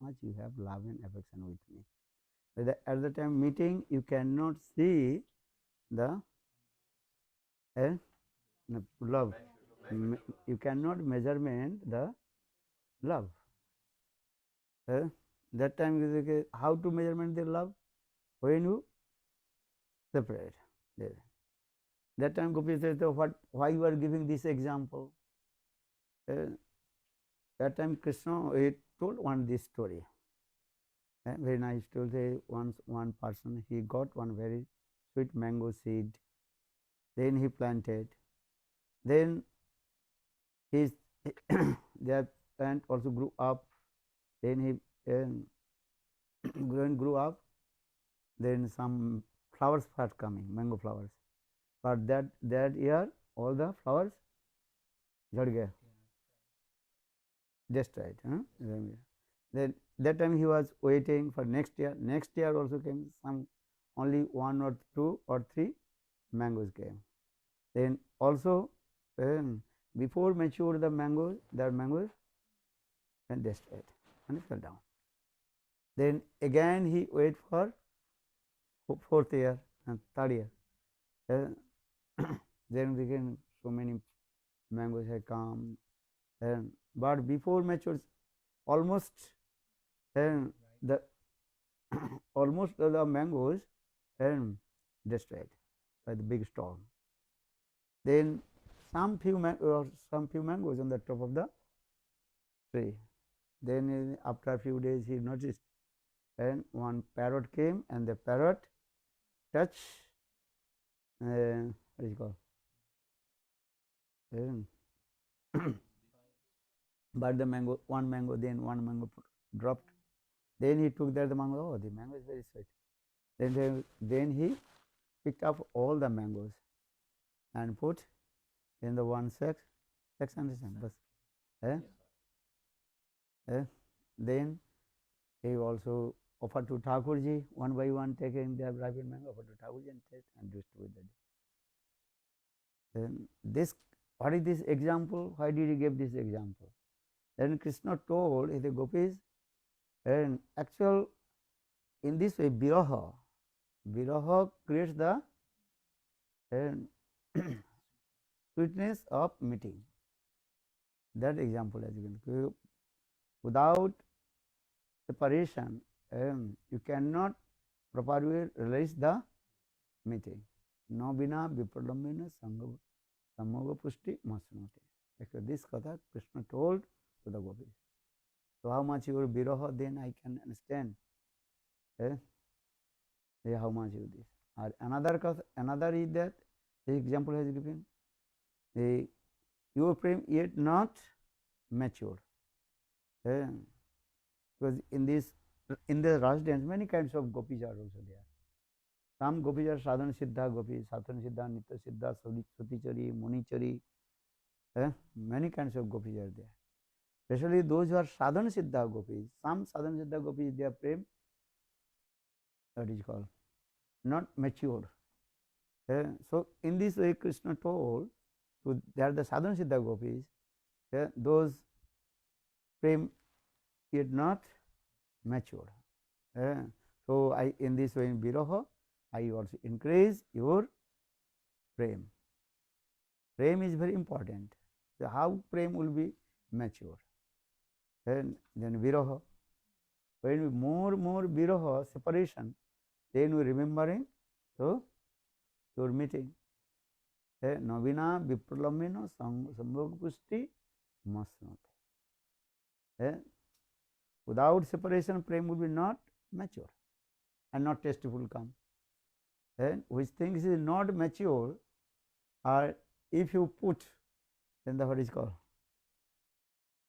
much you have love and affection with me. At the time meeting, you cannot see the love. You cannot measurement the love. Uh, that time is okay, how to measurement the love when you separate. There. That time Gopi says, so what? Why you are giving this example? That time Krishna he told one this story. Very nice to say. Once one person he got one very sweet mango seed. Then he planted. Then his that plant also grew up. Then he grew up. Then some flowers start coming, mango flowers. But that year all the flowers झड़ गए, destroyed. Then that time he was waiting for next year. Next year also came some, only one or two or three mangoes came. Then also before mature the mangoes and destroyed and fell down. Then again he wait for fourth year and third year. Then again so many mangoes had come, but before matures almost the almost the mangoes destroyed by the big storm. Then some few mangoes on the top of the tree. Then after a few days he noticed, and one parrot came, and the parrot touched what is it called? But the mango, one mango dropped. Then he took that the mango. Oh, the mango is very sweet. Then he picked up all the mangoes and put in the one sack. Sacks, understand? Bas. Then he also offered to Thakurji one by one, taking the ripened mango, offered to Thakurji and taste and distributed. Then this, what is this example? Why did he give this example? Then Krishna told the gopis, and actual in this way viraha creates the sweetness of meeting. That example as you can. Without separation, you cannot properly realize the meeting. No bina vipralambena sammoga pushti masnote. Actually, this katha Krishna told to the gopis. So how much your viraha, then I can understand how much you this. Or another is that the example has given, your prem yet not mature. Because in the Rasa dance many kinds of gopis are also there. Some gopis are sadhana siddha gopis, sadhana siddha, nitya siddha, sutichari, munichari. Many kinds of gopis are there. Especially those who are sadhana siddha gopis. Some sadhana siddha gopis, they are prem, what is called, not matured. So in this way Krishna told, they are the sadhana siddha gopis, those prem yet not matured. So in this way in viraha, I also increase your prem. Prem is very important. So how prem will be mature? Then viraha. When we more viraha, separation, then we remembering, so your meeting. Navina vipralambena sambhog pushti masnote. Without separation, prem will be not mature and not tasteful come. Which things is not mature, or if you put in the what is called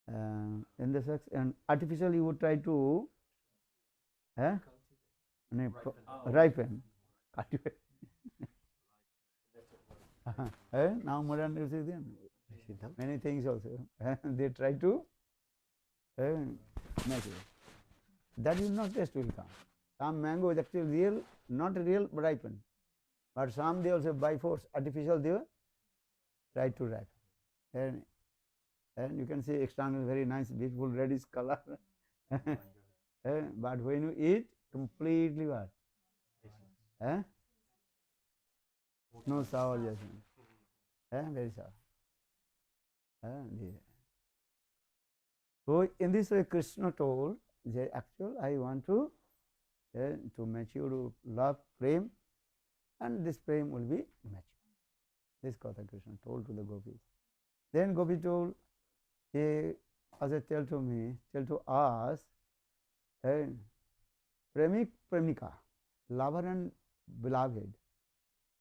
in the sex and artificially you would try to ripen. Now modern many things also they try to make it. That will not taste will come. Some mango is actually real, not real, but ripened. But some they also by force, artificial they try to ripen. And you can see external very nice, beautiful reddish color. But when you eat, completely what? Eh? No sour judgment. Very sour. Yeah. So in this way, Krishna told, that actually I want to mature to love, prem, and this prem will be mature. This Katha Krishna told to the gopis. Then Gopi told, as I tell to us, premik, premika, lover and beloved,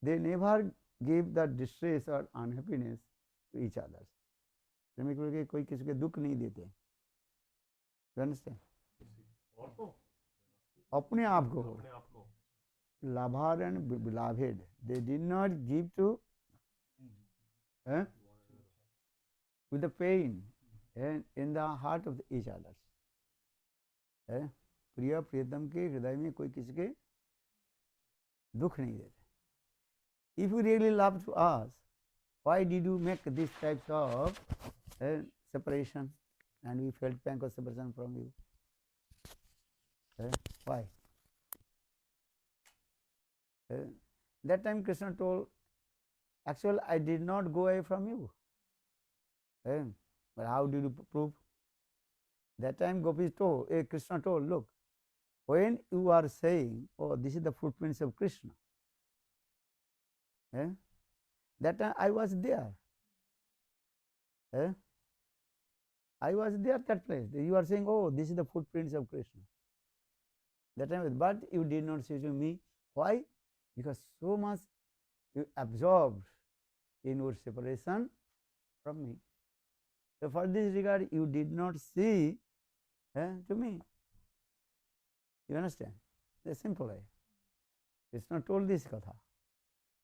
they never give the distress or unhappiness to each other. प्रेमिक लोग कोई किसी के दुख नहीं देते. You understand? अपने आप को lover and beloved, they did not give to with the pain in the heart of each others. प्रिय प्रियतम के हृदय में कोई किसी के दुख नहीं देते. If you really love to us, why did you make these types of separation, and we felt pang of separation from you? Why? That time Krishna told, actually I did not go away from you. But how did you prove? That time Gopis told, Krishna told, look, when you are saying, oh, this is the footprints of Krishna, that time I was there. I was there at that place. You are saying, oh, this is the footprints of Krishna. That time, but you did not say to me. Why? Because so much you absorbed in your separation from me. So for this regard, you did not see to me. You understand? The simple way. Krishna told this katha.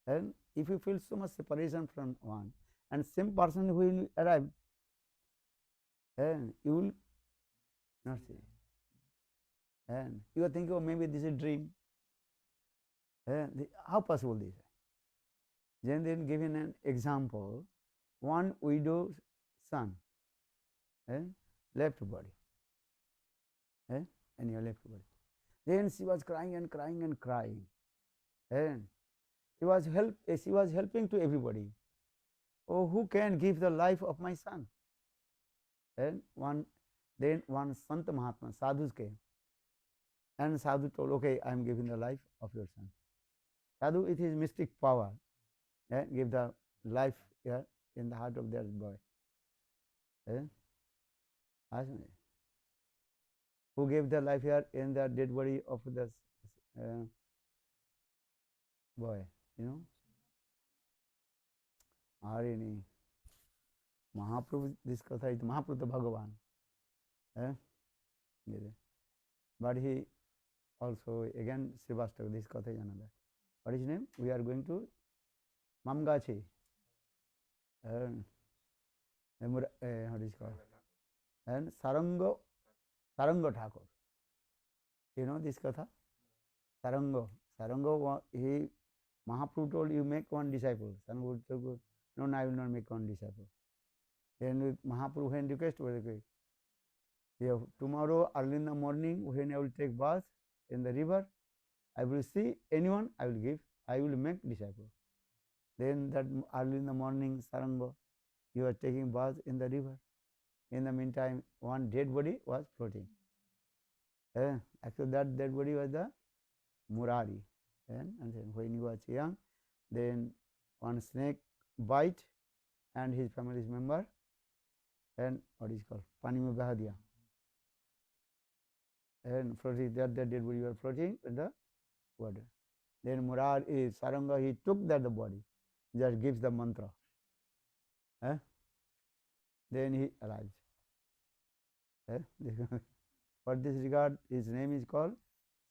And if you feel so much separation from one, and same person who will arrive, and you will not see. And you are thinking, oh, maybe this is a dream. How possible this? Then given an example, one widow's son, left body, and your left body. Then she was crying and crying and crying, and she was helping to everybody. Oh, who can give the life of my son? And one Sant Mahatma, sadhus came, and sadhu told, okay, I am giving the life of your son. Sadhu, it is mystic power. Give the life in the heart of their boy. Who gave the life here in the dead body of the boy? You know? Harini. Mahaprabhu, this katha is Mahaprabhu Bhagavan. But he also, again, Srivastava, this katha is another. What is his name? We are going to Mamgachi. What is it called? And Saranga Thakur. You know this katha? Saranga, he, Mahaprabhu told, you make one disciple. Saranga told, no, I will not make one disciple. Then Mahaprabhu when requested, tomorrow early in the morning when I will take bath in the river, I will see anyone, I will make disciple. Then that early in the morning, Saranga, you are taking bath in the river. In the meantime, one dead body was floating. Actually, that dead body was the Murari. And then when you were young, then one snake bite and his family's member, and what is called Pani mein baha diya. And floating, that dead body was floating in the water. Then Murari, Saranga, he took that the body, just gives the mantra. Then he arrives. For this regard, his name is called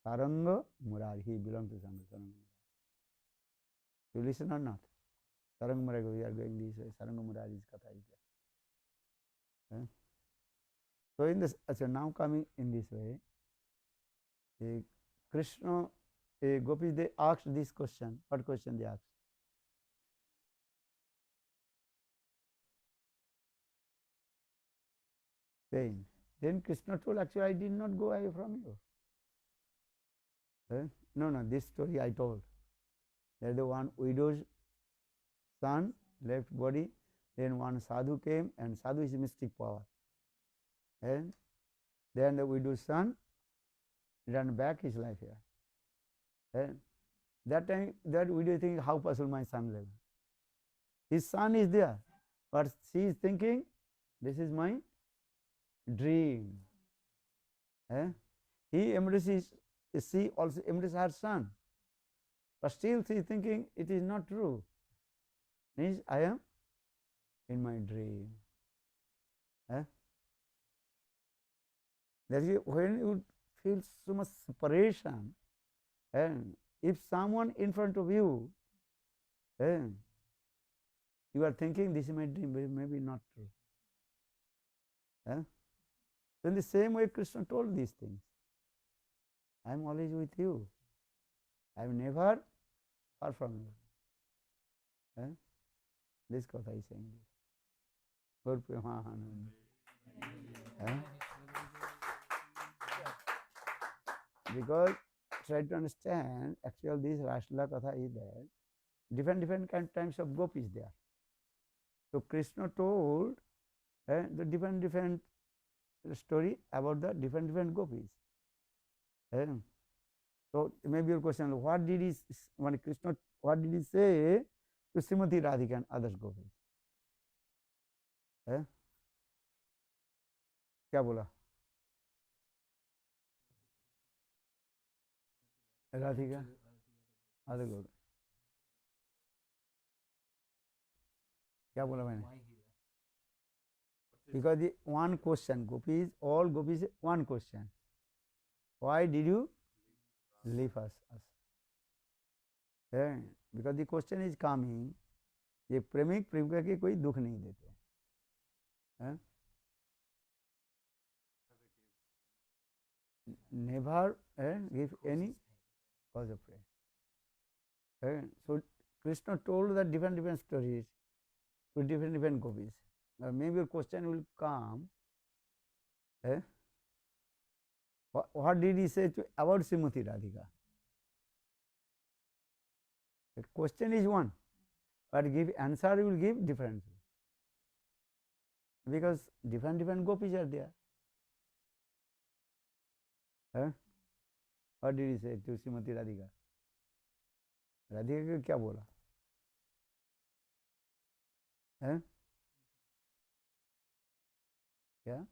Saranga Murari. He belongs to Saranga. You listen or not? Saranga Murari, we are going this way. Saranga Murari's katha is there. So in this, now coming in this way, Krishna, Gopis, they asked this question. What question they asked? Pain. Then Krishna told, actually, I did not go away from you. No, this story I told. That the one widow's son left body, then one sadhu came, and sadhu is mystic power. And then the widow's son ran back his life here. And that time, that widow thinking, how possible my son live? His son is there, but she is thinking, this is my dream. He embraces, she also embraces her son. But still she is thinking, it is not true. Means I am in my dream. That is when you feel so much separation, and if someone in front of you, you are thinking, this is my dream, but maybe not true. So in the same way, Krishna told these things. I am always with you. I am never far from you. This Katha is saying this. Gaur Premanand. Because try to understand, actually this Rasla Katha is that different types of gopis there. So Krishna told the different story about the different gopis. So maybe your question, what did he say to Srimati Radhika and others gopis? क्या बोला? Radhika other gopis. क्या बोला मैंने? Because the one question, gopis, all gopis, one question. Why did you leave us? Because the question is coming, ये प्रेमिक प्रेमिका के कोई दुख नहीं देते. Never give any cause of prayer. So Krishna told the different stories to different gopis. Now maybe your question will come, what did he say about Srimati Radhika? The question is one, but give answer will give different. Because different gopis are there. What did he say to Srimati Radhika? Radhika को क्या बोला? क्या?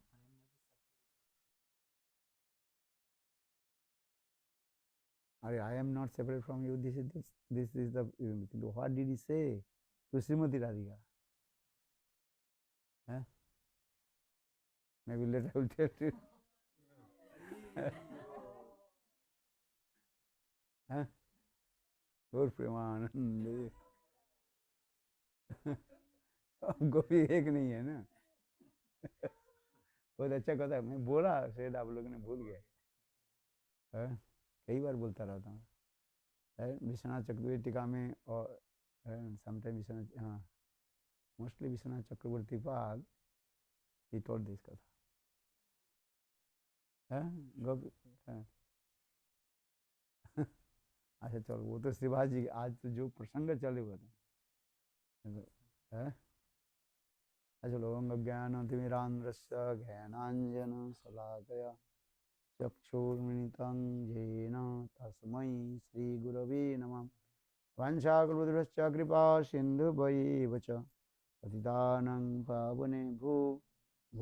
I am not separate from you. This is the. What did he say to Srimati Radhika? Maybe later I will tell you. Gaur Premanand. गोपी एक नहीं है ना. बहुत अच्छा कथा है. मैं बोला शायद आप लोगों ने भूल गए. कई बार बोलता रहता हूँ. विश्वनाथ चक्रवर्ती टीका में और समटाइम विश्वनाथ मोस्टली विश्वनाथ चक्रवर्ती पाद he told this कथा. गोपी अच्छा चलो वो तो श्रीवास जी आज तो जो प्रसंग चले हुए थे. चलो ज्ञानतिमिरान्ध्रस्य ज्ञानाञ्जन शलाकया चक्षुर्मिलितं येन तस्मै श्रीगुरवे नमः. वाञ्छाकल्पतरुश्च कृपा सिन्धुभैव च पतितानां पावनेभ्यो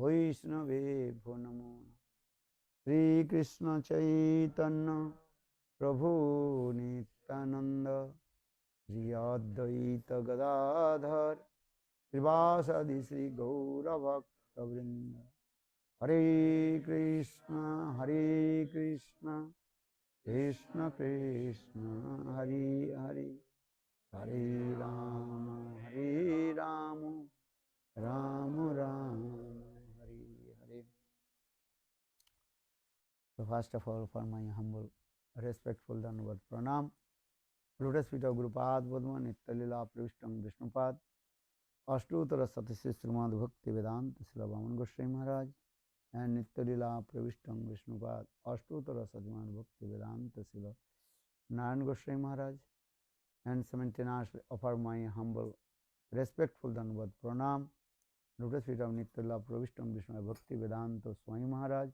वैष्णवेभ्यो नमो. श्रीकृष्ण चैतन्य प्रभु नित्यानंद श्री अद्वैत गदाधर श्रीवासादि श्री गौरभक्तवृंद. हरे Krishna Krishna Krishna Hare Hare Hare Ram Ram Ram Hare Hare. So first of all, for my humble, respectful Dandavat Pranam, Lotus feet of Gurupad Vadma Nitya Pravishtam Vishnupad, Ashtottara Satisya Srimad Bhakti Vedanta Srila Vaman Goswami Maharaj, and Nitya Lila Pravishtam Vishnupad Ashtotara Sajman Bhakti Vedanta Sila Narayan Goswami Maharaj, and simultaneously offer my humble, respectful Dandavat Pranam, Lotus feet of Nitya Lila Pravishtam Vishnupad Bhakti Vedanta Swami Maharaj,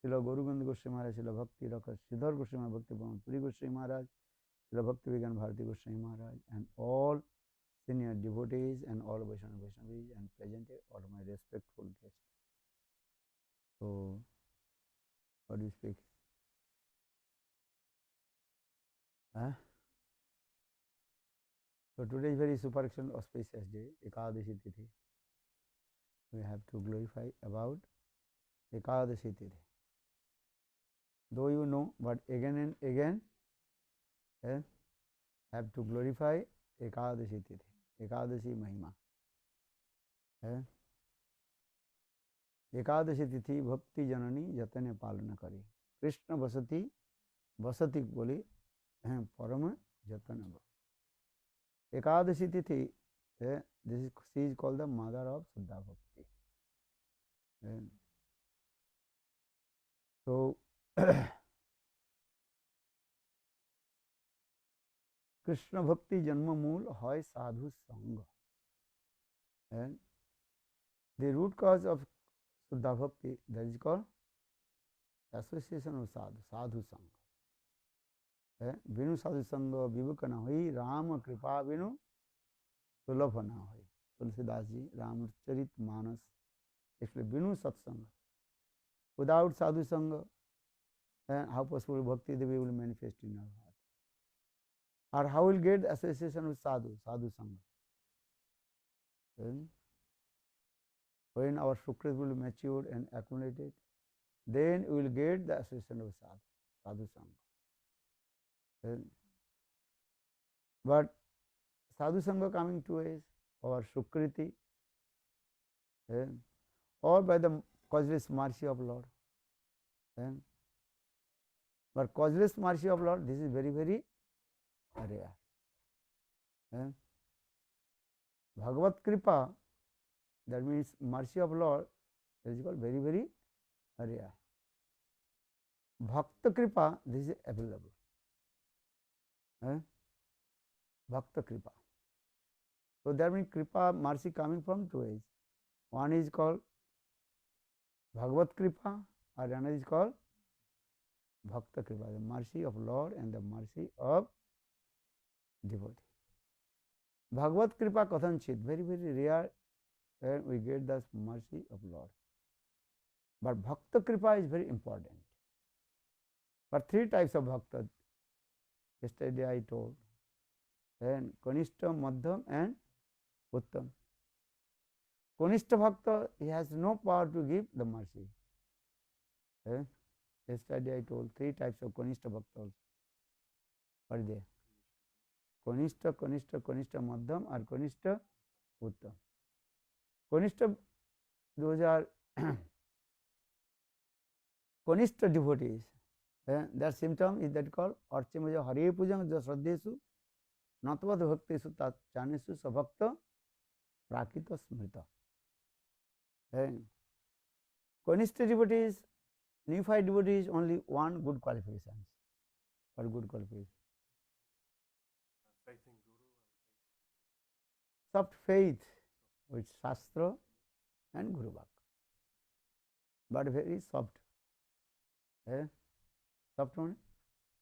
Sila Gurugand Goswami Maharaj, Sila Bhakti Rakas Siddhar Goswami Bhakti Pramad Puri Goswami Maharaj, Sila Bhakti Vigan Bharati Goswami Maharaj, and all senior devotees and all Vaishnavis and present all my respectful guests. So, what do you speak? Huh? So today is very super excellent auspicious day, Ekadashi Tithi. We have to glorify about Ekadashi Tithi. Though you know, but again and again, have to glorify Ekadashi Tithi, Ekadashi Mahima. Ekadashi Tithi Bhakti Janani Jatane Palana Kari. Krishna Vasati, Vasati Boli, Parama Jatana. Ekadashi Tithi, she is called the mother of Siddha Bhakti. So, Krishna Bhakti Janma Mool Hoy Sadhu Sangha. And the root cause of Siddha Bhakti, that is called association of Sadhu, Sadhu Sangha. Vinu Sadhu Sangha Vivukana Hoi, Rama Kripa Vinu Sulabhana Hoi. Tulsidas ji, Ramacharit Manas, actually Vinu Satsanga. Without Sadhu Sangha, how possible Bhakti Devi will manifest in our heart? Or how will get association with Sadhu, Sadhu Sangha? When our Sukrit will mature and accumulated, then we will get the association of Sadhu, Sadhu Sangha. But Sadhu Sangha coming to us, or Sukriti, or by the causeless mercy of Lord. But causeless mercy of Lord, this is very, very rare. Bhagavat Kripa, that means mercy of Lord, that is called very, very rare. Bhakta Kripa, this is available. Bhakta Kripa. So that means Kripa, mercy coming from two ways. One is called Bhagavat Kripa, or another is called Bhakta Kripa, the mercy of Lord and the mercy of devotee. Bhagavat Kripa Kathanchit, very, very rare, and we get the mercy of Lord. But Bhakta Kripa is very important. But three types of Bhakta, yesterday I told, and Kanishta, Madhyam and Uttam. Kanishta Bhakta, he has no power to give the mercy. Yesterday I told three types of Kanishta Bhakta also. What is there? Kanishta, Kanishta, Kanishta Madhyam or Kanishta Uttam. Kanishta, those are Kanishta devotees. Their symptom is that called Archamaja Hare Pujam Jasradesu Natvad Bhaktesu Chanesu Sabhakta Prakita Smrita. Kanishta devotees, unified devotees, only one good qualifications. What good qualifications? Faith in Guru. Soft faith with Shastra and Guru Bhakti. But very soft. Soft one?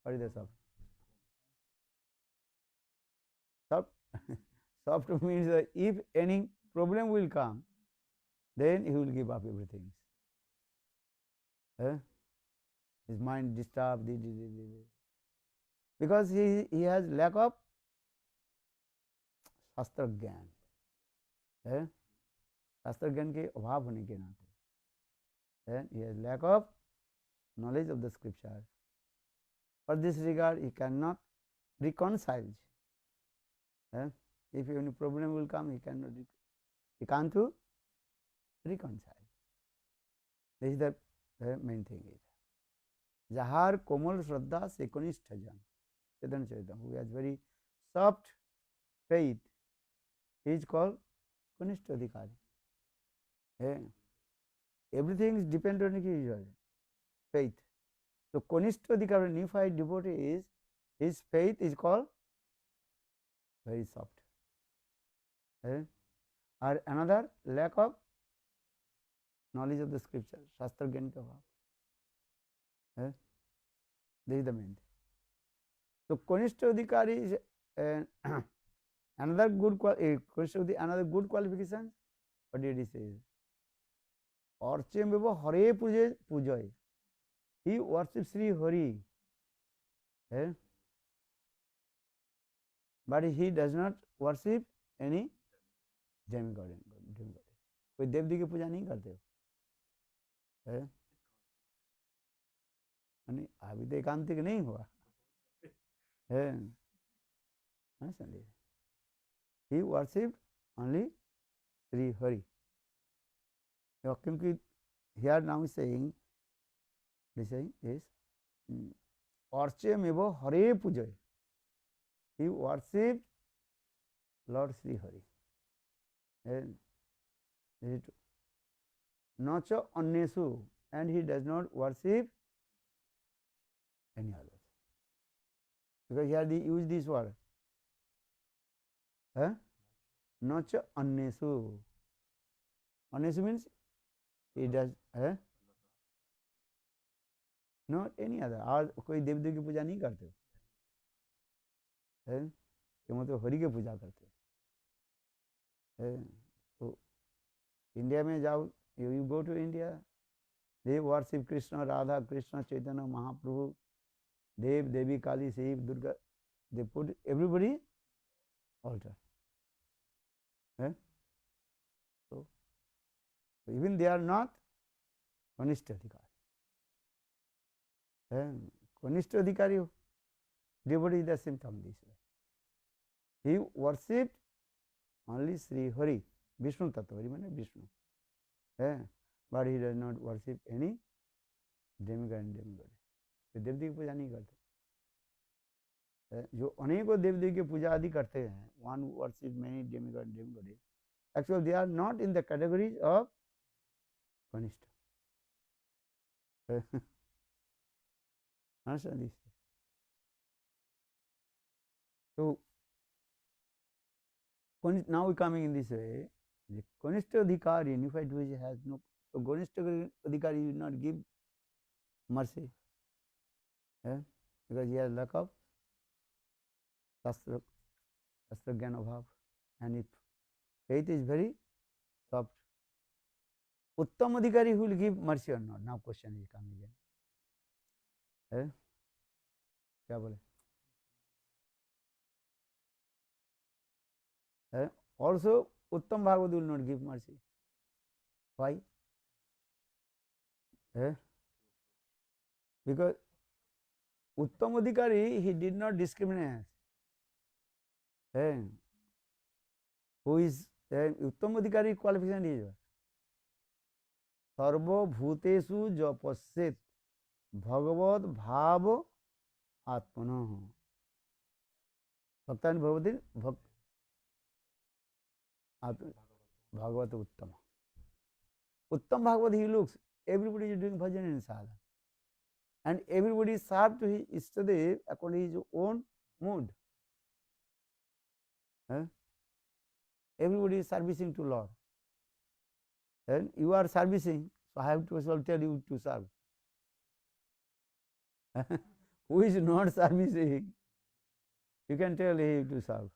What is the soft? Soft? Soft means that if any problem will come, then he will give up everything. His mind disturbed, because he has lack of शास्त्र ज्ञान है, शास्त्र ज्ञान के अभाव होने के नाते, he has lack of knowledge of the scripture. For this regard, he cannot reconcile. If any problem will come, he can't reconcile. This is the main thing. Jahar Komal Shraddha Sekonistha Jan, Chaitanya Charitamrita, who has very soft faith, he is called Kanishta Adhikari. everything is dependent on faith. So Konishta Adhikari, unified devotee, is his faith is called very soft. Or another, lack of knowledge of the scripture, Shastra Gyan ka bhav. This is the main thing. So Konishta Adhikari is another good another good qualification. What did he say? Archemeva Hare Pujay. He worships Sri Hari. But he does not worship any demigod. कोई देव देवी की पूजा नहीं करते हो, अभी तो एकांतिक नहीं हुआ है। He worshipped only Sri Hari. क्योंकि here now is saying is Archemevo Hare Pujay. He worshipped Lord Sri Hari. Nacha Annesu, and he does not worship any others. Because here they use this word. Nacha Annesu. Annesu means he does not any other. और कोई देव देवी की पूजा नहीं करते हो, मतलब हरि की पूजा करते हो। तो इंडिया में जाओ, you go to India, they worship Krishna, Radha, Krishna, Chaitanya, Mahaprabhu, Dev, Devi, Kali, Shiv, Durga. They put everybody altar. So even they are not Konishta Adhikari. Konishta Adhikari, devotee is the symptom this way. He worshipped only Sri Hari, Vishnu Tattva, means Vishnu. But he does not worship any demigod and demigod. देव देवी की पूजा नहीं करते। जो अनेकों देव देवी की पूजा आदि करते हैं, one who worship many demigod and demigod, actually they are not in the categories of Konishta. Understand this? So now we coming in this way. The Konishta Adhikari, unified devotee, has no. So Konishta Adhikari will not give mercy, because he has lack of Shastra Gyan Abhav, and if faith is very soft, Uttam Adhikari will give mercy or not? Now question is coming again. क्या बोले? Also, Uttam Bhagavad will not give mercy. Why? Because Uttam Adhikari, he did not discriminate. Who is Uttam Adhikari qualification is Sarva Bhutesu Japassit Bhagavad Bhav Atmana. Bhaktan Bhavati Bhagavad Uttama. Uttam Bhagavad, he looks, everybody is doing bhajan and sadhana. And everybody is served to his Istadev according to his own mood. Everybody is servicing to Lord. And you are servicing, so I have to also tell you to serve. Who is not servicing, you can tell him to serve.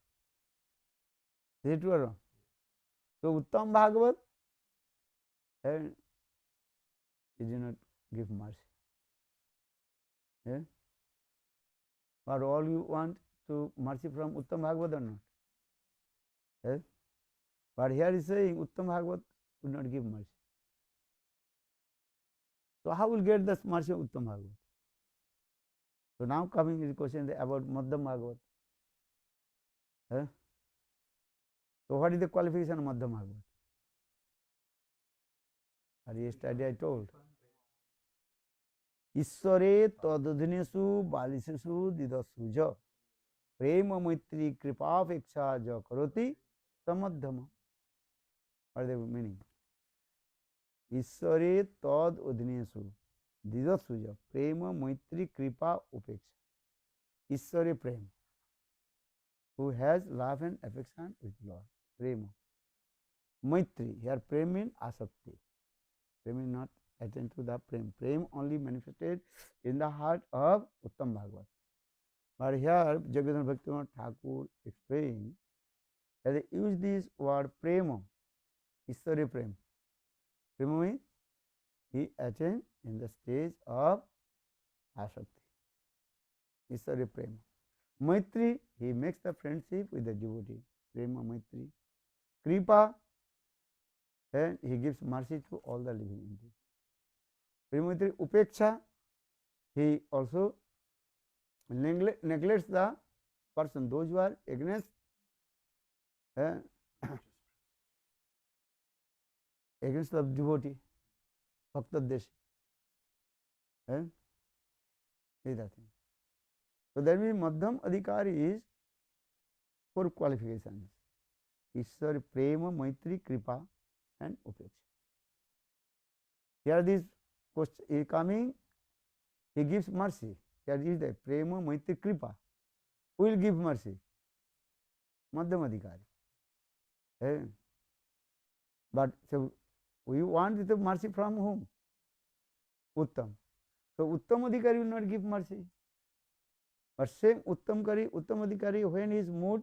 Is it true or wrong? So Uttam Bhagavad, and he did not give mercy. But all you want to mercy from Uttam Bhagavad or not? But here is saying Uttam Bhagavad would not give mercy. So how will get the mercy of Uttam Bhagavad? So now coming is the question about Madhyam Bhagavad. So what is the qualification of Madhyam Bhagavad? Yesterday I told. Ishware tadadhinesu balisesu didasuja prema maitri kripa peksha ja karoti samadhyama. What is the meaning? Ishware tad udhinesu. Didasuja. Prema, Maitri, Kripa, Upeksha. Ishware Prem. Who has love and affection with Lord. Prema. Maitri. Here Prem means asakti. Prem is not attend to the Prem. Prem only manifested in the heart of Uttam Bhagavat. But here Jagadhan Bhaktivinoda Thakur explained that they use this word Prema. Ishware Prem. Prema means he attained in the stage of asakti. Ishware Prema. Maitri, he makes the friendship with the devotee. Prema Maitri. Kripa, and he gives mercy to all the living entities. Prema Maitri. Upeksha, he also neglects the person, those who are against against the devotee, Bhakta Deshi. Is that thing. So that means Madhyam Adhikari is 4 qualifications. Ishwar, Prema, Maitri, Kripa and Upeksha. Here this question is coming, he gives mercy. Here is the Prema, Maitri, Kripa. Who will give mercy? Madhyam Adhikari. But so we want the mercy from whom? Uttam. So Uttam Adhikari will not give mercy. But same Uttam Adhikari, when his mood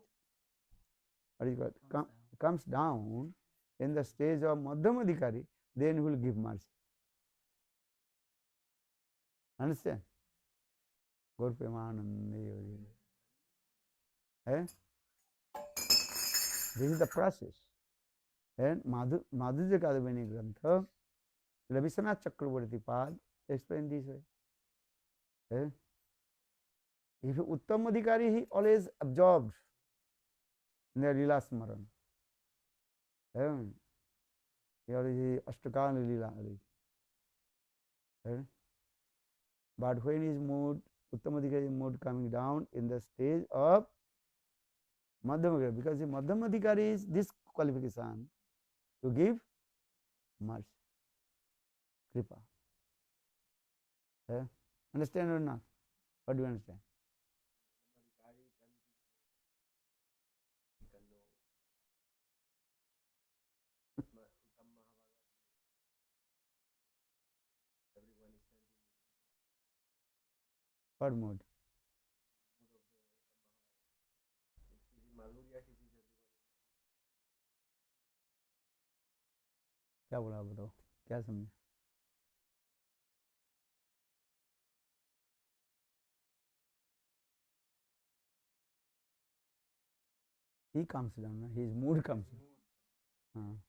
comes down in the stage of Madhyam Adhikari, then he will give mercy. Understand? Gaur Premanande. This is the process. And Madhurya Kadavini Grantha, Vishwanath Chakravarti Pad explained this way. If Uttam Adhikari, he always absorbed in the Lila Smaran. He always Ashtakana Lila. But when his mood, Uttam Adhikari mood coming down in the stage of Madhyam Adhikari, because the Madhyam Adhikari is this qualification to give mercy, Kripa. Understand or not? What do you understand? What mode? क्या बोला बताओ, क्या समझे? He comes down, his mood comes down.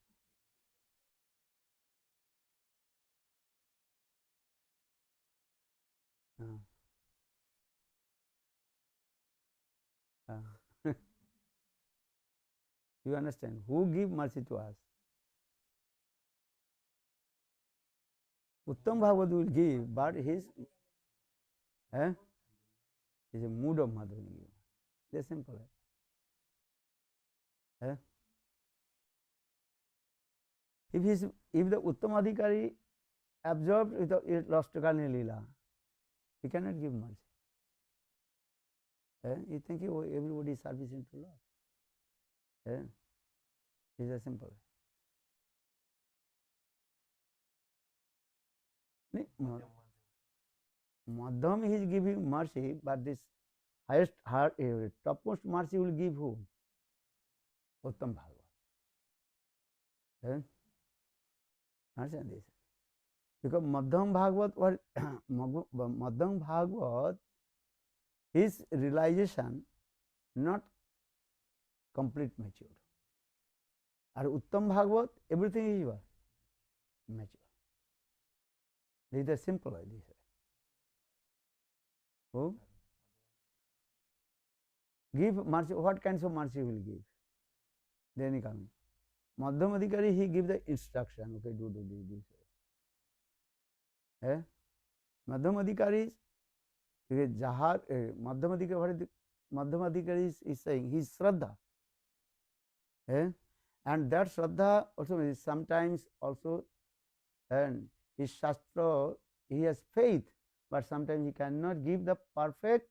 You understand? Who give mercy to us? Uttam Bhagavad will give, but his is a mood of Madhurya will give. That's simple. If the Uttam Adhikari absorbed with the Rashtakani Leela, he cannot give mercy. You think everybody is servicing to Lord. It's a simple. Madhyam is giving mercy, but this highest topmost mercy will give who? Uttam Bhagavat. Understand this? Because Madhyam Bhagavat, his realization not complete mature. And Uttam Bhagavat, everything is what? Mature. This is the simple idea. Who? Give mercy. What kinds of mercy will give? Then he comes. Madhyam Adhikari, he gives the instruction. Okay, do this. Madhyam Adhikari is Jahar. Madhyam Adhikari is saying his Shraddha. And that Shraddha also sometimes also and his Shastra, he has faith, but sometimes he cannot give the perfect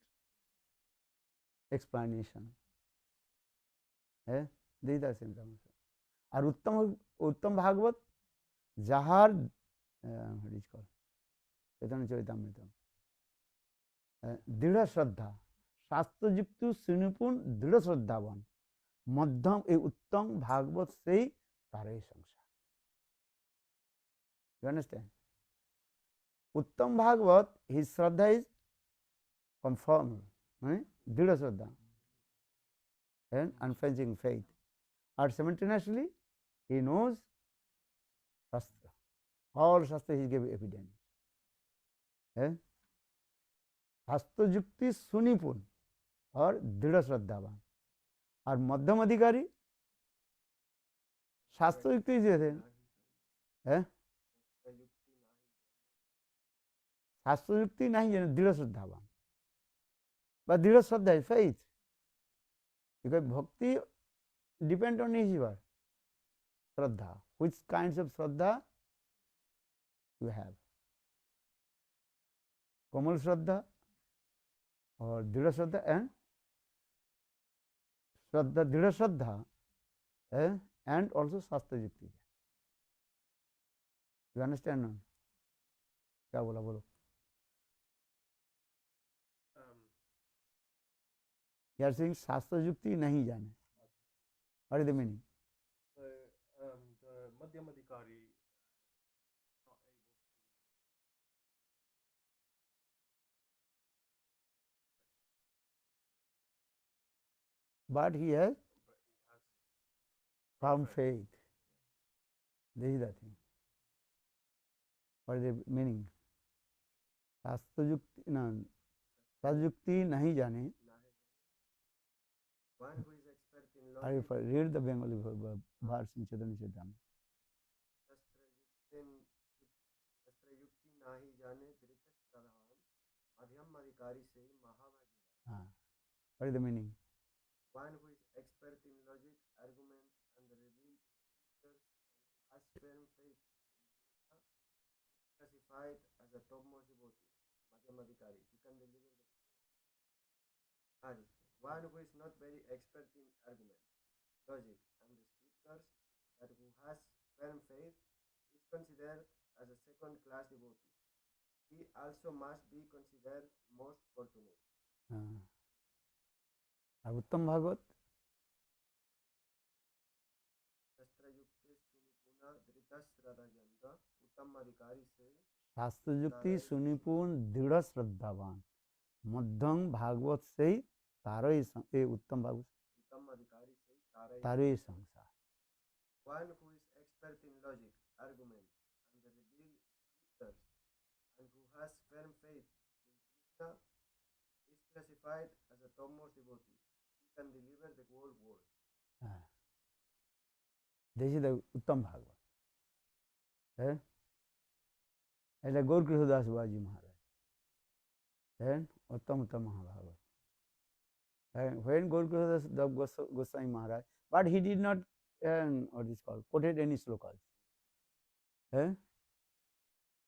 explanation. These are symptoms. আর উত্তম ভাগবত যাহার what is called Chaitanya চরিতামৃতম দৃঢ় শ্রদ্ধা শাস্ত্রযুক্ত সুনিপুণ দৃঢ় শ্রদ্ধাবান মধ্যম এই উত্তম ভাগবত সেই তারই সংসার. You understand? Uttam Bhagavat, his Shraddha is conform, Dhrida Shraddha and unflinching faith. And simultaneously, he knows Shastra. All Shastra he gave evidence. Shastra Yukti Sunipun or Dhrida Shraddhavan. और मध्यम अधिकारी शास्त्र युक्ति है शास्त्र युक्ति नहीं जाने दृढ़ श्रद्धावान but दृढ़ श्रद्धा is faith because bhakti depend on his word Shraddha which kinds of Shraddha you have कोमल श्रद्धा और दृढ़ श्रद्धा and श्रद्धा दृढ़ श्रद्धा and also शास्त्र युक्ति. You understand now? क्या बोला बोलो. You are saying शास्त्र युक्ति नहीं जाने. What is the meaning? The Madhyamadikari not able to. But he has firm faith. This is the thing. What is the meaning? शास्त्र युक्ति ना सयुक्ति नहीं जाने. One who is expert in I logic. read the Bengali verse in Chaitanya Charitamrita. शस्त्र युक्ति नाही जाने धृत श्रद्धावान मध्यम अधिकारी से महाभाग्यवान. What is the meaning? One who is expert in logic, argument, and revealed scriptures and has firm faith classified as a topmost devotee. Madhyamadikari. He can deliver the. One who is not very expert in argument, logic, and the scriptures, but who has firm faith, is considered as a second-class devotee. He also must be considered most fortunate. और उत्तम भागवत शास्त्र युक्ति सुनिपुण दृढ़ श्रद्धावान मध्यम भागवत से तारई उत्तम भागवत तारई संसार. One who is expert in logic, argument, and the revealed scriptures, and who has firm faith in Krishna, is classified as a topmost devotee. He can deliver the whole world. This is the Uttam Bhagavad. એટલે ગૌરકૃષ્ણદાસ બાજી મહારાજ ઉત્તમ મહાભાગવત. When Gaurakrishnadass Goswami Maharaj, but he did not what is called quoted any slokas.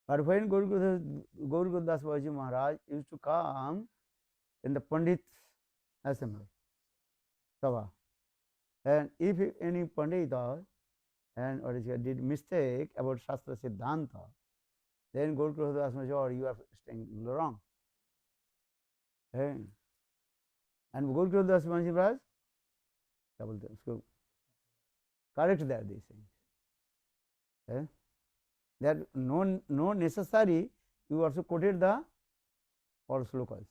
But when Gaurakrishnadass Babaji Maharaj used to come in the Pandit assembly, Sabha, and if any Pandit and what is it, did mistake about Shastra Siddhanta, then Gaurakrishnadass Maharaj, oh, you are staying wrong. And Gaurakrishnadass Maharaj, क्या बोलते हैं उसको, correct that these things. That no necessary you also quoted the all slokas.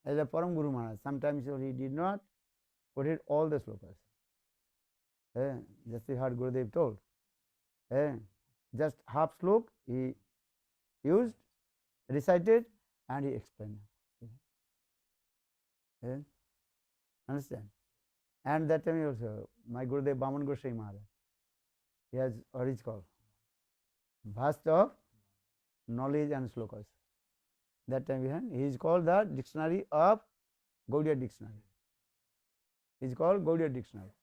As a Param Guru Maharaj, sometimes he did not quoted all the slokas. Just heard Gurudev told. Just half slok he used, recited, and he explained. Understand? And that time also, my Gurudev Baman Goswami Maharaj, he has what is called vast of knowledge and slokas. That time he is called the dictionary of Gaudiya dictionary. He is called Gaudiya dictionary.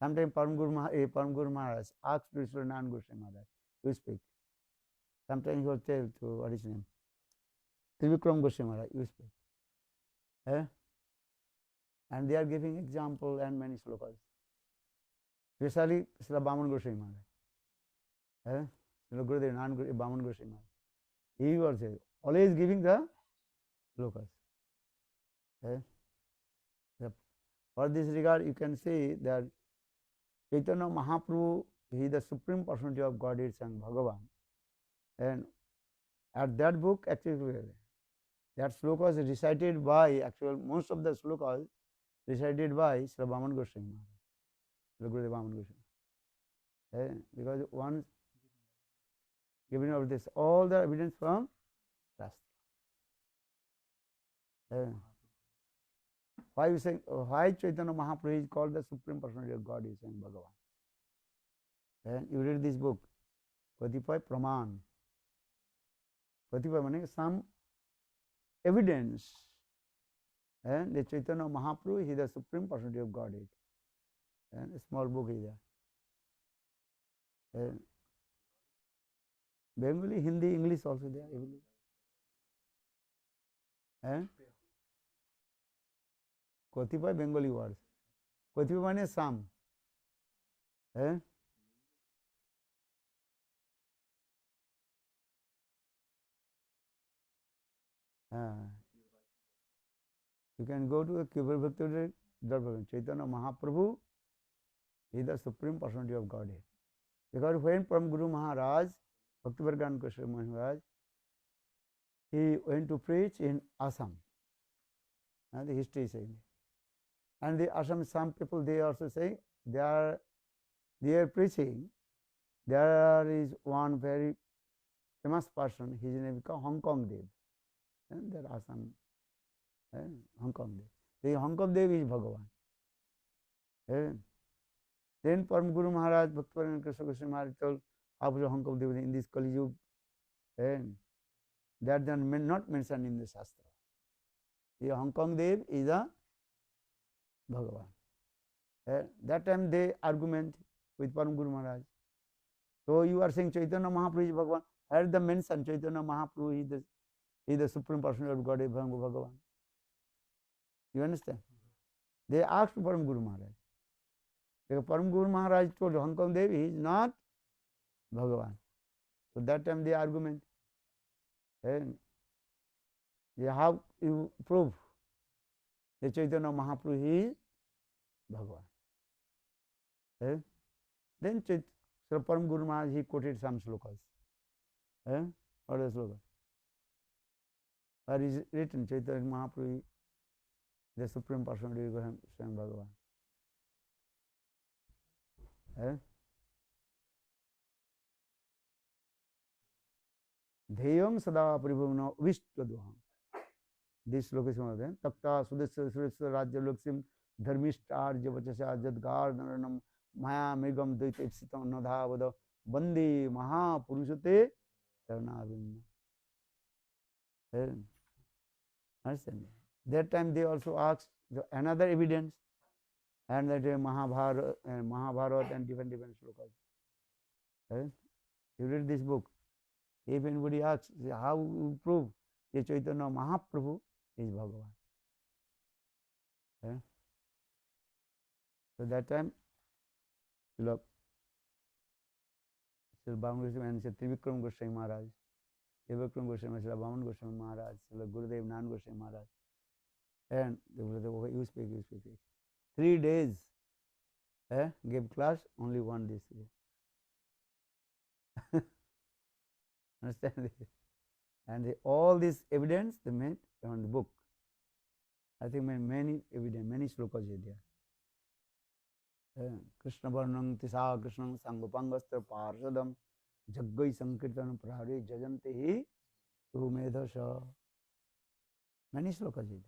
Sometimes Param Guru Maharaj asks to Sri Narayan Goswami Maharaj, you speak. Sometimes he will tell to, what is his name? Trivikram Goswami Maharaj, you speak. Eh? And they are giving example and many slokas. Especially Sri Baman Goswami Maharaj. Sri Gurudev Narayan Baman Goswami Maharaj. He was always giving the slokas. For this regard, you can say that Chaitanya Mahaprabhu, he is the Supreme Personality of Godhead and Bhagavan. And at that book, actually, that slokas is recited by, most of the slokas recited by Sri Baman Goswami Maharaj, Sri Gurudev Baman Goswami. Because once giving out this, all the evidence from Shastra. Why you say, why Chaitanya Mahaprabhu is called the Supreme Personality of God is saying Bhagavan. You read this book, Katipai Praman. Katipai meaning some evidence. And the Chaitanya Mahaprabhu is the Supreme Personality of Godhead. And a small book is there. Bengali, Hindi, English also there. And Katipai Bengali words. Katipai means some. You can go to the Kibir Bhakti Chaitanya Mahaprabhu is the Supreme Personality of Godhead. Because when Param Guru Maharaj, Bhaktivedanta Goswami Maharaj, he went to preach in Assam. The history is saying. And the Assam, some people, they also say, they are preaching. There is one very famous person, his name is called Hong Kong Dev. And there are some Hong Kong Dev. The Hong Kong Dev is Bhagavan. Then Param Guru Maharaj, Bhaktivedanta Goswami Maharaj told how Hong Kong Dev in this Kali Yuga. That they are not mentioned in the Shastra. The Hong Kong Dev is a Bhagavan. That time they argument with Param Guru Maharaj. So you are saying Chaitanya Mahaprabhu is Bhagavan. Where the mention Chaitanya Mahaprabhu is the Supreme Personality of Godhead Bhagavan. You understand? They asked Param Guru Maharaj. Because Param Guru Maharaj told Hong Kong Dev is not Bhagavan. So that time they argument. How you prove the Chaitanya Mahaprabhu is Bhagavan? Then Sri Param Guru Maharaj, he quoted some slokas. What are the slokas? Where is written Chaitanya Mahaprabhu, the Supreme Personality of Bhagavan? Dheyam sada paribhavana vishtvadoham. This location, Takta Sudesya Suresya Rajya Laksim Dharmishtar Javachasya Jadgar Naranam Maya Megam Daita Ipsitam Nadhavada Bandi Maha Purushate Saranavinda. Understand? That time they also asked another evidence, and that Mahabharata and different slokas. You read this book. If anybody asks, how you prove that Chaitanya Mahaprabhu is Bhagavan? So that time, Srila Baman Goswami and Srila Trivikram Goswami Maharaj, Trivikram Goswami, Srila Baman Goswami Maharaj, Srila Gurudev Narayan Goswami Maharaj, and they will say, okay, you speak, you speak. 3 days gave class, only 1 day. Understand? And all this evidence they made on the book. I think many evidence, many slokas are there. Krishna Varnam Tisa Krishnam Sangopangastra Parsadam Jaggai Sankirtanam Prahare Jajante Hi Tumedhasha. Many slokas are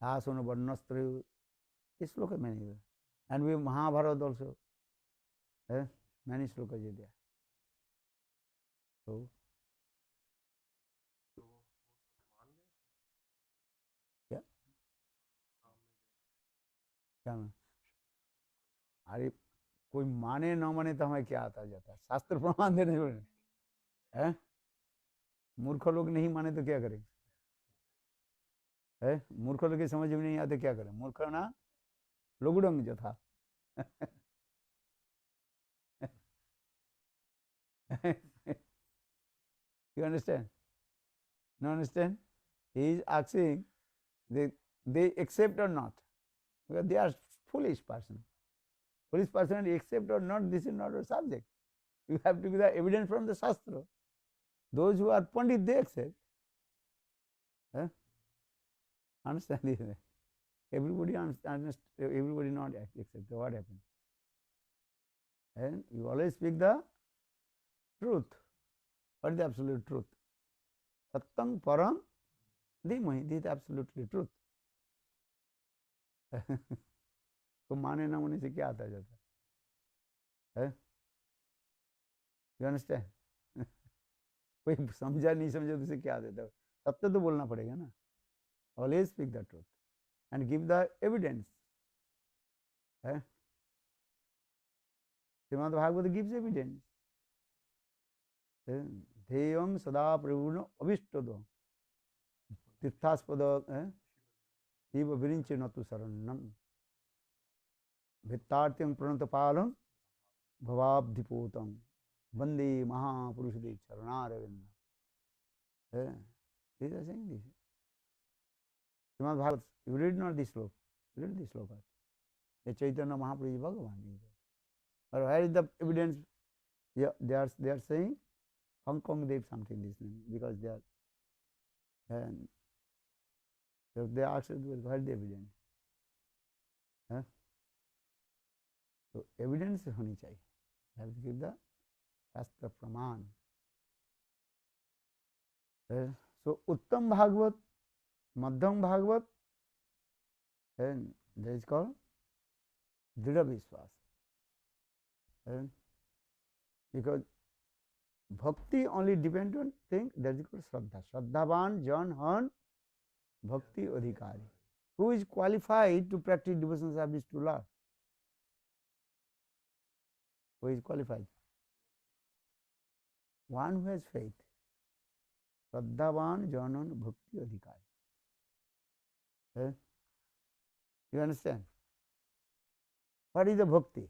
there. Asana Varnastra. This sloka many there. And we Mahabharata also. Many slokas are there. So, yeah. अरे कोई माने न माने तो हमें क्या आता जाता है, शास्त्र प्रमाण देने है। मूर्ख लोग नहीं माने तो क्या करें, है मूर्ख लोग की समझ में नहीं आते क्या करें, मूर्ख ना लुगडंग जो था। You understand? No understand? He is asking they accept or not, because they are foolish person. Foolish person accept or not, this is not a subject. You have to give the evidence from the Shastra. Those who are Pandit, they accept. Huh? Understand this? Everybody understand, everybody not accept. What happened? And you always speak the truth. What is the absolute truth? Satyam param dhimahi. This is absolutely truth. तो माने ना माने से क्या आता जाता है? You understand? कोई समझा नहीं समझा तो उसे क्या देता है? सत्य तो बोलना पड़ेगा ना. Always speak the truth and give the evidence. Shrimad Bhagavat gives evidence. ध्येयं सदा प्रभुर्न अभिष्टदो तीर्थास्पद शिव विरिंच नतु शरणम भित्तार्त्यं प्रणतपालं भवाब्धिपोतं वंदे महापुरुषदे चरणारविंद. These are saying this. Srimad Bhagavad, you read not this sloka. You read this sloka. The Chaitanya Mahaprabhu is Bhagavan. Or where is the evidence? Yeah, they are saying Hong Kong Dev something this name, because they are, and so they asked where is the evidence? So evidence होनी चाहिए. Have to give the Shastra Praman. So Uttam Bhagavad, Madhyam Bhagavad, and that is called Dridha Vishwas. Because bhakti only depends on thing, that is called Shraddha. Shraddhavan Jan Han Bhakti Adhikari. Who is qualified to practice devotional service to Lord? Who is qualified? One who has faith. Shraddhavan Janan Bhakti Adhikari. You understand? What is the bhakti?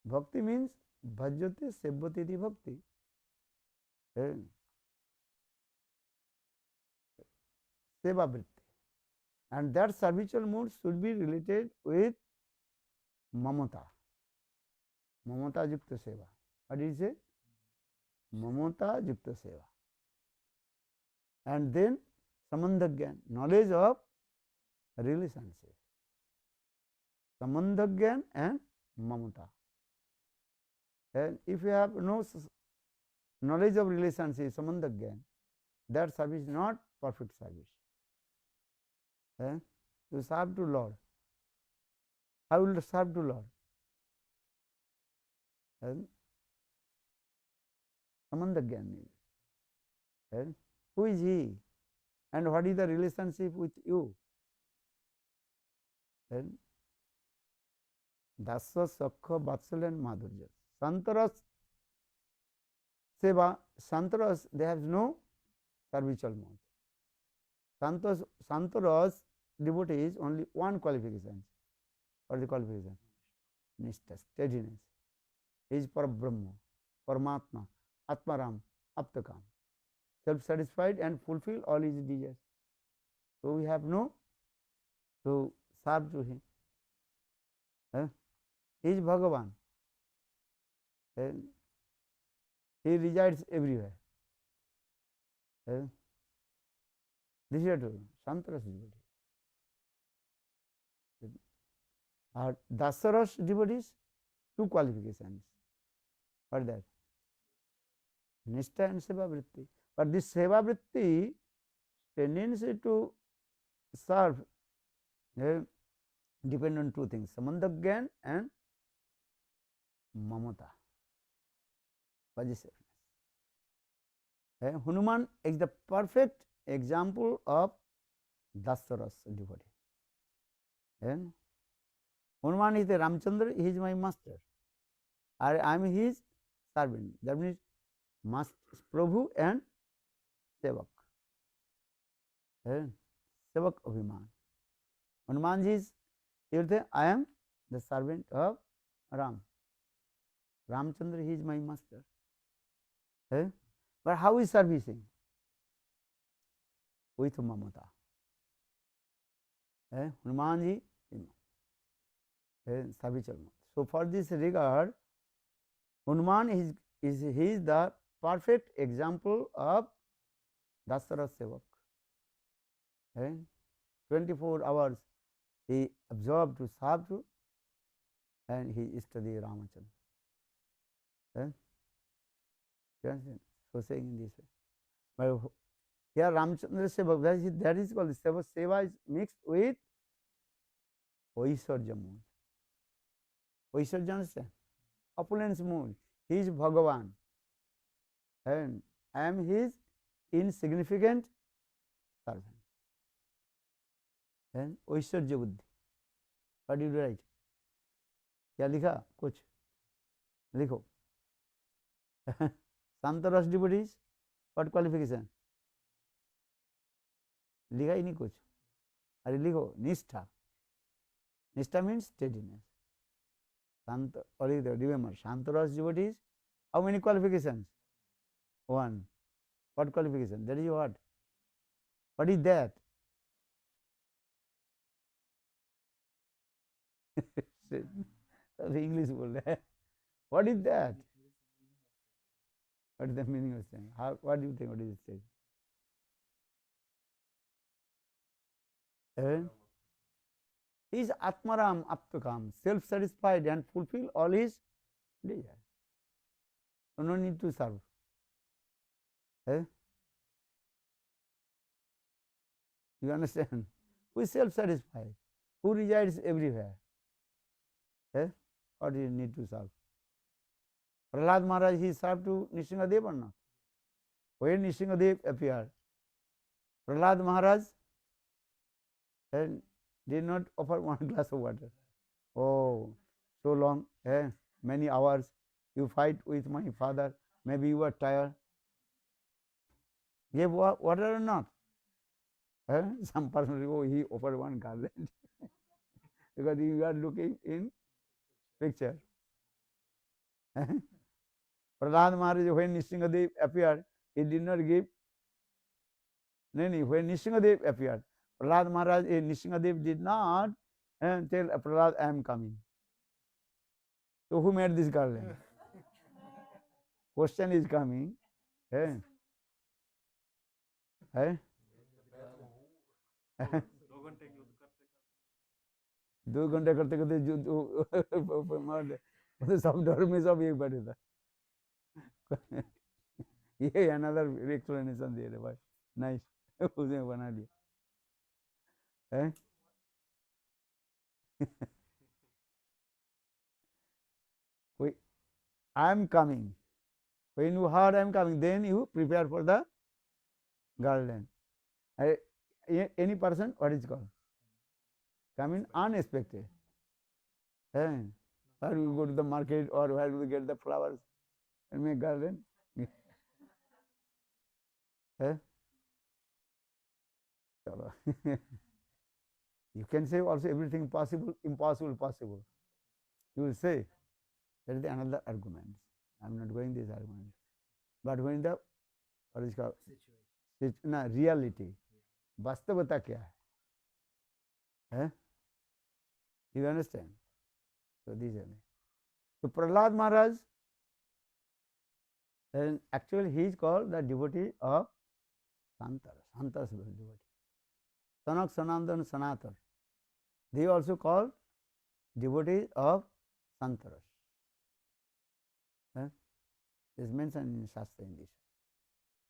Bhakti means bhajyate sevyate iti bhakti. Seva vritti. And that servitual mood should be related with mamata. Mamata yukta seva. What did he say? Mamata yukta seva. And then samandhagyan, knowledge of relationship. Samandhagyan and mamata. And if you have no knowledge of relationship, samandhagyan, that service is not perfect service. You serve to Lord. How will you serve to Lord? Samandhagyan needs. Who is He? And what is the relationship with you? Dasa, Sakha, Vatsalya and Madhurya. Santaras Seva, Santaras, they have no servitual mode. Santaras devotees only one qualification. What is the qualification? Nishta, steadiness. He is Parabrahma, Paramatma, Atmaram, Aptakam. Self-satisfied and fulfill all his desires. So we have no to serve to him. He is Bhagavan. He resides everywhere. This is true. Santaras devotee. Dasaras devotees, two qualifications. What is that? Nishta and Seva Vritti. But this Seva Vritti, tendency to serve, depend on two things, Samandhagyan and Mamata, possessiveness. Hanuman is the perfect example of Dasaras devotee. Hanuman is the Ramchandra, he is my master. I am his servant. That means master, Prabhu and Sevak. Sevak Abhiman. Hanuman is, you say, I am the servant of Ram. Ramchandra, he is my master. But how is servicing? With mamata. Hanumanji, service. So for this regard, Hanuman is the perfect example of Dasarath Sevak. 24 hours he absorbed to serve to, and he studied Ramachandra. So saying in this way. But here Ramchandra Sevak, that is called Seva. Seva is mixed with Oisharja mood. Oisharja, understand? Opulence mood. He is Bhagavan. And I am his insignificant servant. And Oisharja Buddhi. What did you write? क्या लिखा? कुछ लिखो. Santaras devotees, what qualification? लिखा ही नहीं कुछ. अरे लिखो, निष्ठा. Niष्ठा means steadiness. Remember, Santaras devotees, how many qualifications? One. What qualification? That is what? What is that? English बोल रहे हैं. What is that? What is the meaning of saying? What do you think? What is it saying? He is Atmaram Aptakam, self-satisfied and fulfill all his desire. No need to serve. You understand? Who is self-satisfied? Who resides everywhere? Or do you need to serve? Prahlad Maharaj, he served to Nrsimhadev or not? When Nrsimhadev appeared, Prahlad Maharaj did not offer one glass of water. Oh, so long, many hours you fight with my father, maybe you are tired. Gave water or not? Some person, oh, he offered one garland because you are looking in picture. Prahlad Maharaj, when Nrsimhadev appeared, he did not give. When Nrsimhadev appeared, Prahlad Maharaj, Nrsimhadev did not tell Prahlad, I am coming. So who made this garland? Question is coming. 2 घंटे करते करते जो सब डर में सब एक बैठे था. ये अनदर एक्सप्लेनेशन दे रहे भाई. नाइस. उसने बना दिया. I am coming. When you heard I am coming, then you prepare for the garland. Any person, what is called? Coming unexpected. Where you go to the market or where you get the flowers and make garland. You can say also everything possible, impossible, possible. You will say, that is another argument. I am not going this argument. But when the, what is called? Reality. वास्तवता क्या है? You understand? So these are. So Prahlad Maharaj, and actually he is called the devotee of Santaras. Santaras devotee. Sanak, Sanandan, Sanatar. They also called devotees of Santaras. Is mentioned in Shastra in this.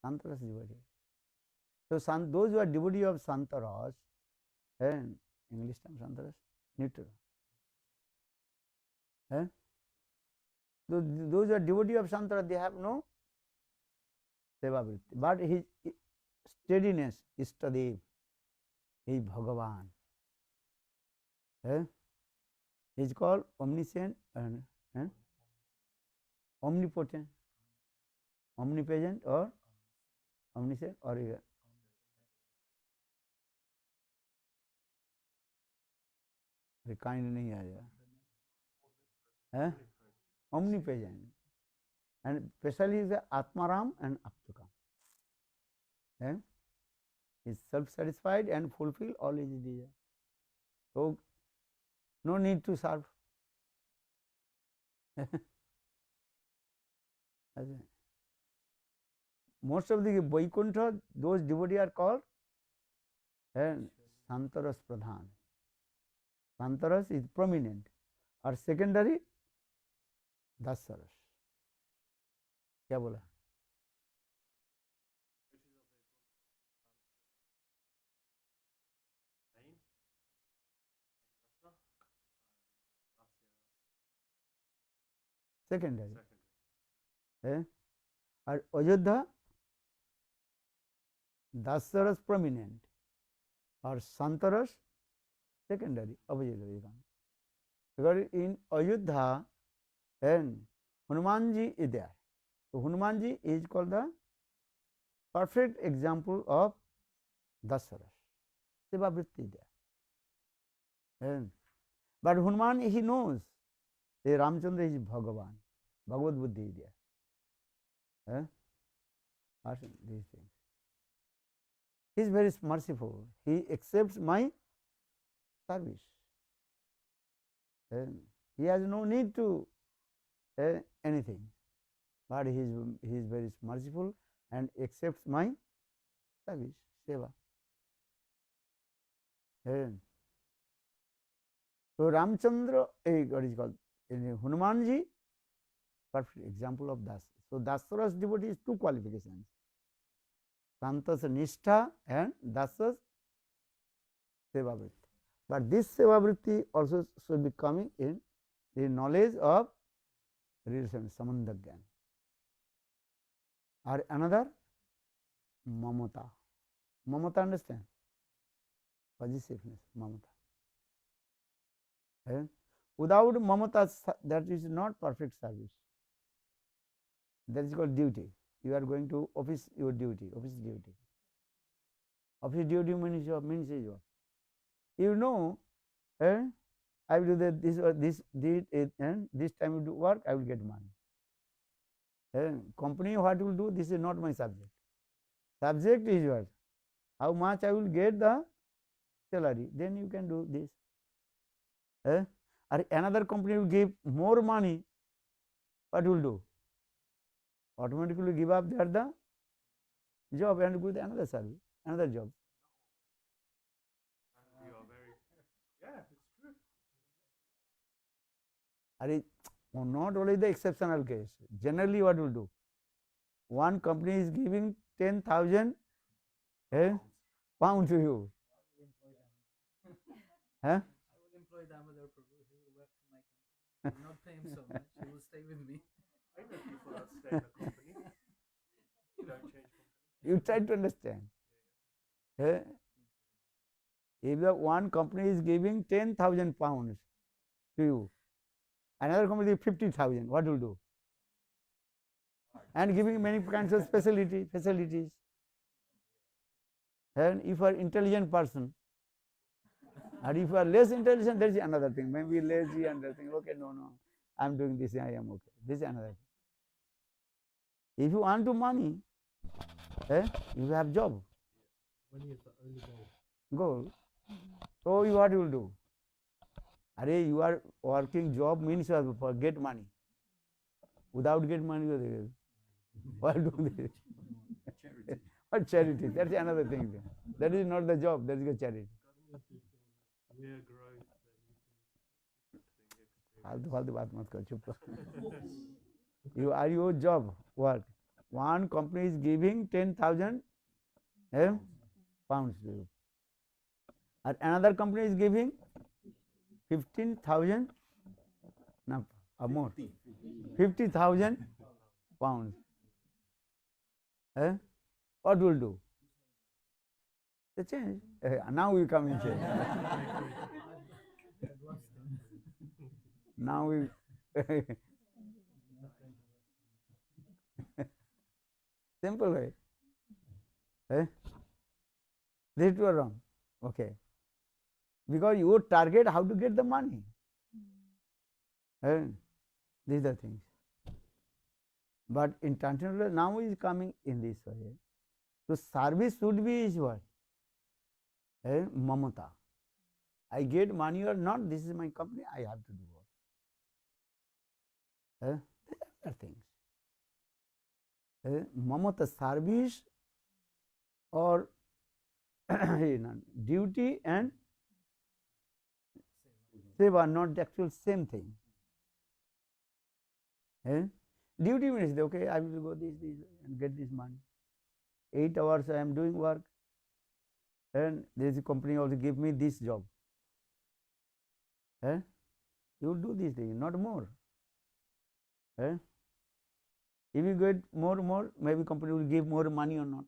Santaras devotee. So those who are devotee of Santaras, English term Santaras, neutral. Those who are devotee of Santaras, they have no seva vritti. But his steadiness, Ishtadev, he is Bhagavan. He is called omniscient and omnipotent, omnipresent or omniscient or kind नहीं आया है omnipresent and especially is the Atmaram and Aptukam. Is self-satisfied and fulfill all his desires. So no need to serve. Most of the Vaikuntha, those devotees are called Santaras Pradhan. Santaras is prominent or secondary Dasaras. क्या बोला? Secondary. और Ayodhya दासरस prominent और संतरस secondary opposite. Because in Ayodhya and Hanumanji is there. So Hanumanji is called the perfect example of Dasaras. Seva Vritti is there. But Hanuman, he knows that Ramchandra is Bhagavan. Bhagavad Buddhi is there. These things. He is very merciful. He accepts my service. He has no need to anything. But he is very merciful and accepts my service, seva. So Ramchandra, what is called Hanumanji, perfect example of Das. So Dasaras devotee is two qualifications: Santas Nishtha and Dasas Seva Vritti. But this Seva Vritti also should be coming in the knowledge of relation, Samandha Gyan. Or another, Mamata. Mamata, understand? Possessiveness, Mamata. Without Mamata, that is not perfect service. That is called duty. You are going to office your duty, office duty. Office duty means your you know, I will do that, this or this did it, and this time you do work, I will get money. Company what will do, this is not my subject. Subject is yours. How much I will get the salary, then you can do this. Or another company will give more money, what will do? Automatically give up there the job and go to another service, another job. You are very, yeah, it's true. Not only the exceptional case. Generally, what will do? One company is giving 10,000 pounds to you. I will employ Damodar Prabhu. He will work for my company. I will not pay him so much. He will stay with me. I know people that stay in the company. You don't change company. You try to understand. If the one company is giving 10,000 pounds to you, another company is 50,000, what will do? And giving many kinds of facilities. And if you are intelligent person, and if you are less intelligent, that is another thing. Maybe lazy and other thing. Okay, no, I am doing this, I am okay. This is another thing. If you want to money, you have job. Money is the only goal. Goal. So what you will do? You are working job means you have to get money. Without get money, what do they? Charity. What charity? That's another thing. That is not the job, that is the charity. Mere growth. फालतू बात मत कर, चुप You are your job, work. One company is giving 10,000 pounds to you. And another company is giving 15,000 or more. 50,000 pounds. What will do? The change. Now we come in change. Now we simple way. Eh? This is wrong. Okay. Because you target how to get the money. Eh? These are the things. But in transcendental now is coming in this way. So service should be is what? Mamata. I get money or not, this is my company, I have to do what? These are things. Mamata service or duty and seva, not the actual same thing. Duty means okay, I will go this and get this money. 8 hours I am doing work, and this company also give me this job. You do this thing, not more. If you get more, maybe company will give more money or not.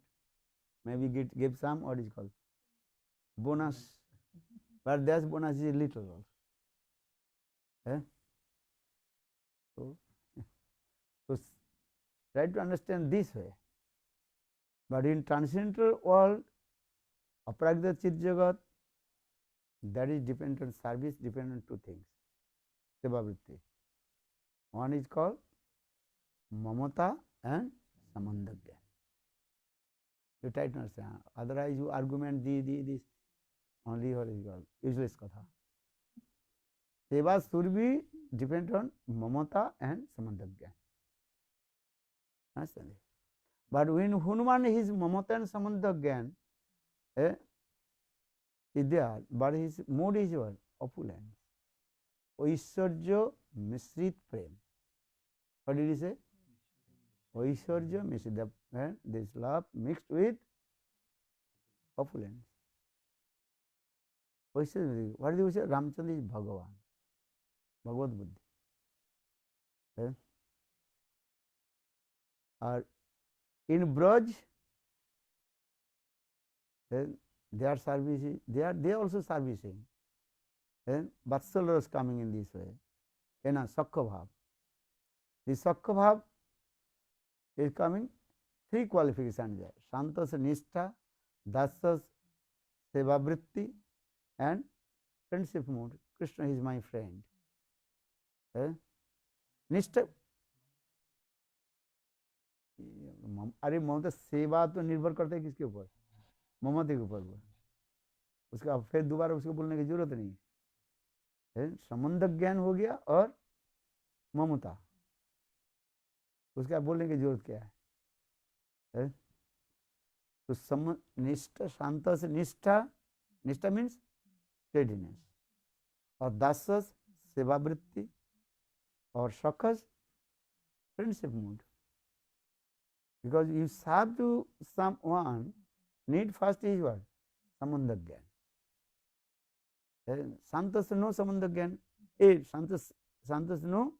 Maybe give some, what is called bonus, but that bonus is little also. So try to understand this way. But in transcendental world, Aparagda Chit Jagat, that is dependent on service, dependent on two things. Seva vritti. One is called mamata and samandagya. You try to understand. Otherwise, you argument this only what is called useless katha. Seva should be dependent on mamata and samandagya. Understand? But when Hanuman is mamata and samandagya is there, but his mood is what? Opulence. Oishwarya Misrit Prem. What did he say? Oishwarya Misrit. This love mixed with opulence. Oishwarya. What did he say? Ramchandra is Bhagavan. Bhagavad Buddhi. Or in Braj, their service is, they are also servicing. Vatsalya is coming in this way. Sakha Bhav. The Sakha Bhav is coming, 3 qualifications there. Shantas Nishtha, Dasas Sevavritti, and friendship mood. Krishna is my friend. Nishtha. अरे ममता सेवा तो निर्भर करता है किसके ऊपर? ममता के ऊपर। उसका फिर दोबारा उसको बोलने की जरूरत नहीं है। संबंध ज्ञान हो गया और ममता, उसका बोलने की जरूरत क्या है? तो निष्ठा, शांत से निष्ठा, निष्ठा मीन्स स्टेडीनेस, और दासस सेवावृत्ति, और सकस friendship mood. Because you serve to someone, need first is what? Sambandha Gyan. Santas no Sambandha Gyan. Santas no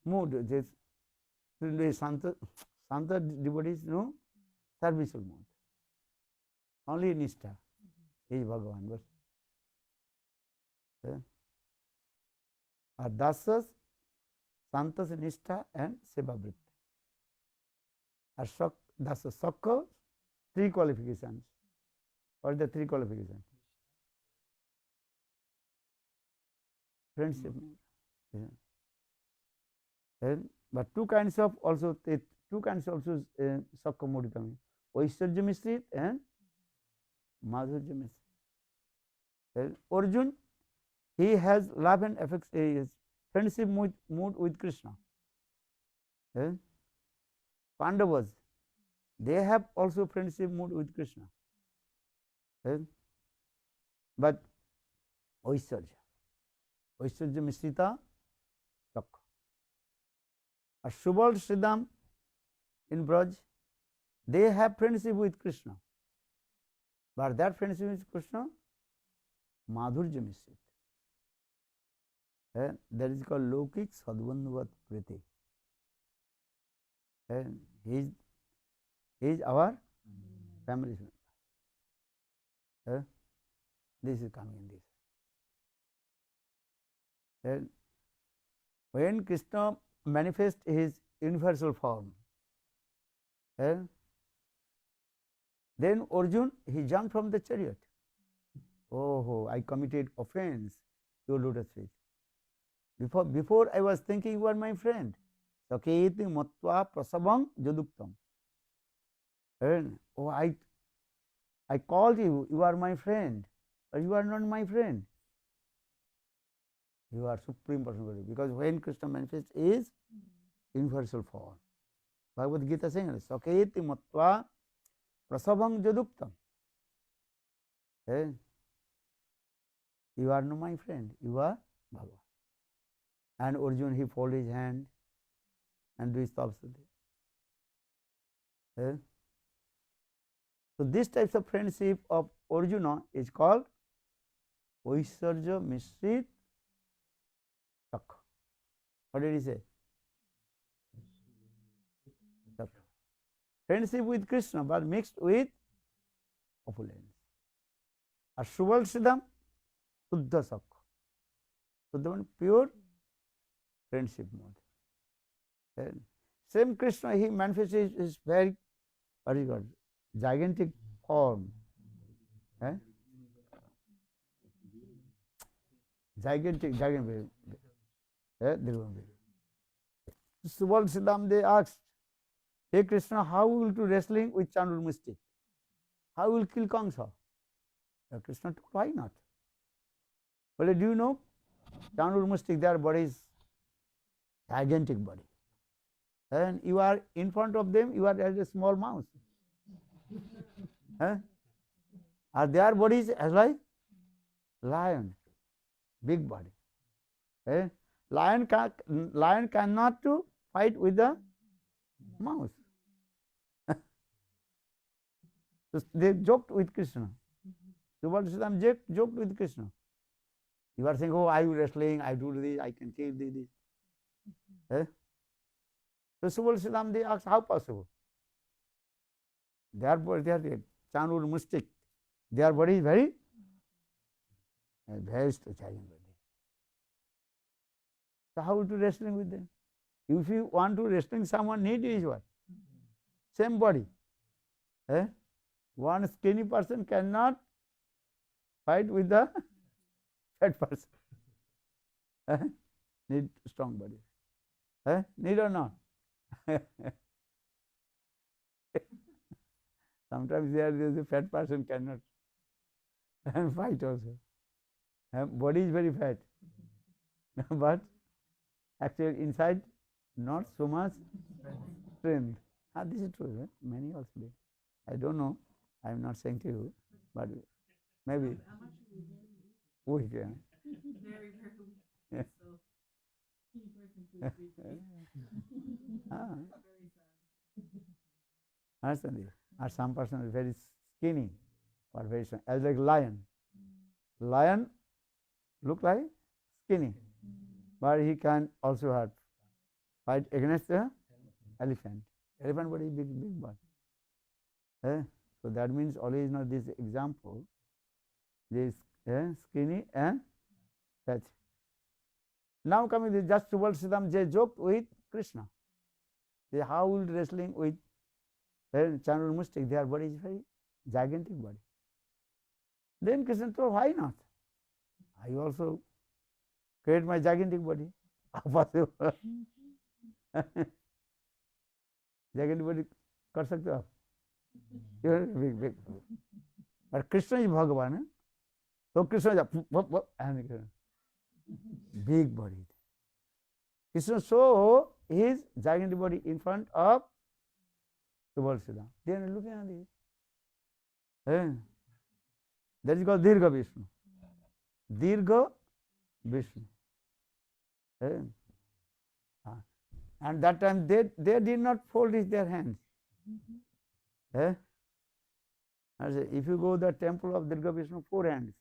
mood. Santa devotees no serviceable mood. Only Nishtha is Bhagavan. But Dasas, Santas, Nishtha, and Seva Vritti. That's a Sakha, 3 qualifications. What are the 3 qualifications? Friendship. But 2 kinds of also Sakha mode coming. Oishwarya Misrit and Madhurya Misrit. Arjun, he has love and affection, friendship mood with Krishna. Pandavas, they have also friendship mood with Krishna. But Oishwarya Misrita, Sakha. Subal Sridham in Braj, they have friendship with Krishna. But that friendship with Krishna, Madhurya Misrit. That is called Lokik Sadbandhuvat Priti. He is our family member. This is coming in this. And when Krishna manifests his universal form, and then Arjun, he jumped from the chariot. Oh, I committed offense, your lotus feet. Before I was thinking you are my friend. Saketi matva prasabam jaduktam. And oh, I called you, you are my friend, or you are not my friend. You are Supreme Personality. Because when Krishna manifests is universal form. Bhagavad Gita saying, Saketi matva prasabam jaduktam. You are not my friend, you are Bhagavan. And Arjun, he folded his hand and do his tapasya. So this types of friendship of Arjuna is called Vaisarja Mishrit Sakha. What did he say? Sakha. Friendship with Krishna but mixed with opulence. Or Subal Siddham, Suddha Sakha. Suddha means pure friendship mode. Then same Krishna, he manifests his very, what is called, gigantic form. Gigantic. Subal Siddham, they asked, hey Krishna, how will to wrestling with Chandur mystic? How will kill Kamsa? Krishna told, why not? Well, do you know, Chandur mystic, their body is gigantic body. And you are in front of them, you are as a small mouse. Are their bodies as like lion, big body. Lion cannot to fight with the mouse. So they joked with Krishna. Subal Siddham joked with Krishna. You are saying, oh, I will wrestling, I do this, I can kill this. So Subal Siddham, they asked, how possible? Their body, they are Chandur mystic. Their body is very challenging body. So how to wrestling with them? If you want to wrestling someone, need is what? Same body. One skinny person cannot fight with the fat person. Need strong body. Need or not? Sometimes there is a fat person cannot fight also. Body is very fat, but actually inside not so much strength. This is true. Many also do. I don't know. I am not saying to you, but maybe weak. Very, very weak. So, very sad. Understand you? Or some person is very skinny or very strong, as like lion. Lion look like skinny, but he can also fight against the elephant. Elephant body is big body. So that means always not this example. This skinny and fat. Now coming to just Subal Siddham, they joked with Krishna. They how will wrestling with Chandur mystic, their body is very gigantic body. Then Krishna told, why not? I also create my gigantic body. How possible? Gigantic body कर सकते हो आप? Big. But Krishna is Bhagavan. So Krishna is big body. Krishna show his gigantic body in front of Subal Siddham. They are looking at it. That is called Dirgha Vishnu. Dirgha Vishnu. And that time they did not fold their hands. If you go to the temple of Dirgha Vishnu, 4 hands.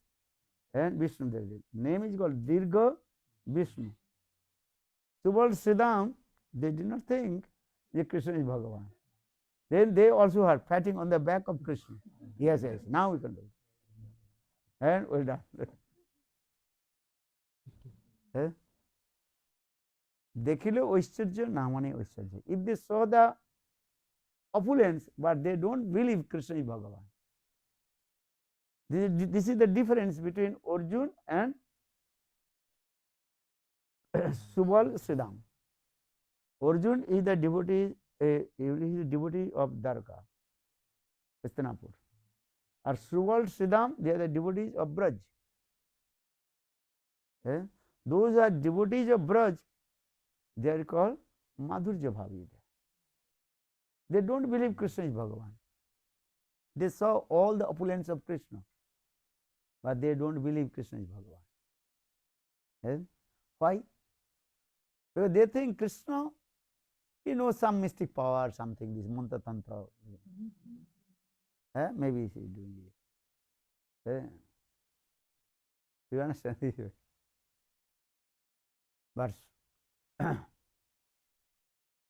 And Vishnu, there is name is called Dirgha Vishnu. Subal Siddham, they did not think that Krishna is Bhagavan. Then they also are patting on the back of Krishna. Yes, now we can do it. And well done. দেখিলে ঐশ্বর্য না মানে ঐশ্বর্য, if they saw the opulence but they don't believe Krishna is Bhagavan. This is the difference between Arjun and Subal Siddham. Arjun is the devotee, he is the devotee of Dwarka, Hastinapur. Or Subal Siddham, they are the devotees of Braj. Those are devotees of Braj, they are called Madhurya Bhavi. They don't believe Krishna is Bhagavan. They saw all the opulence of Krishna, but they don't believe Krishna is Bhagavan. Why? Because they think Krishna, he knows some mystic power, something, this mantra tantra. Maybe he is doing it. You understand this? But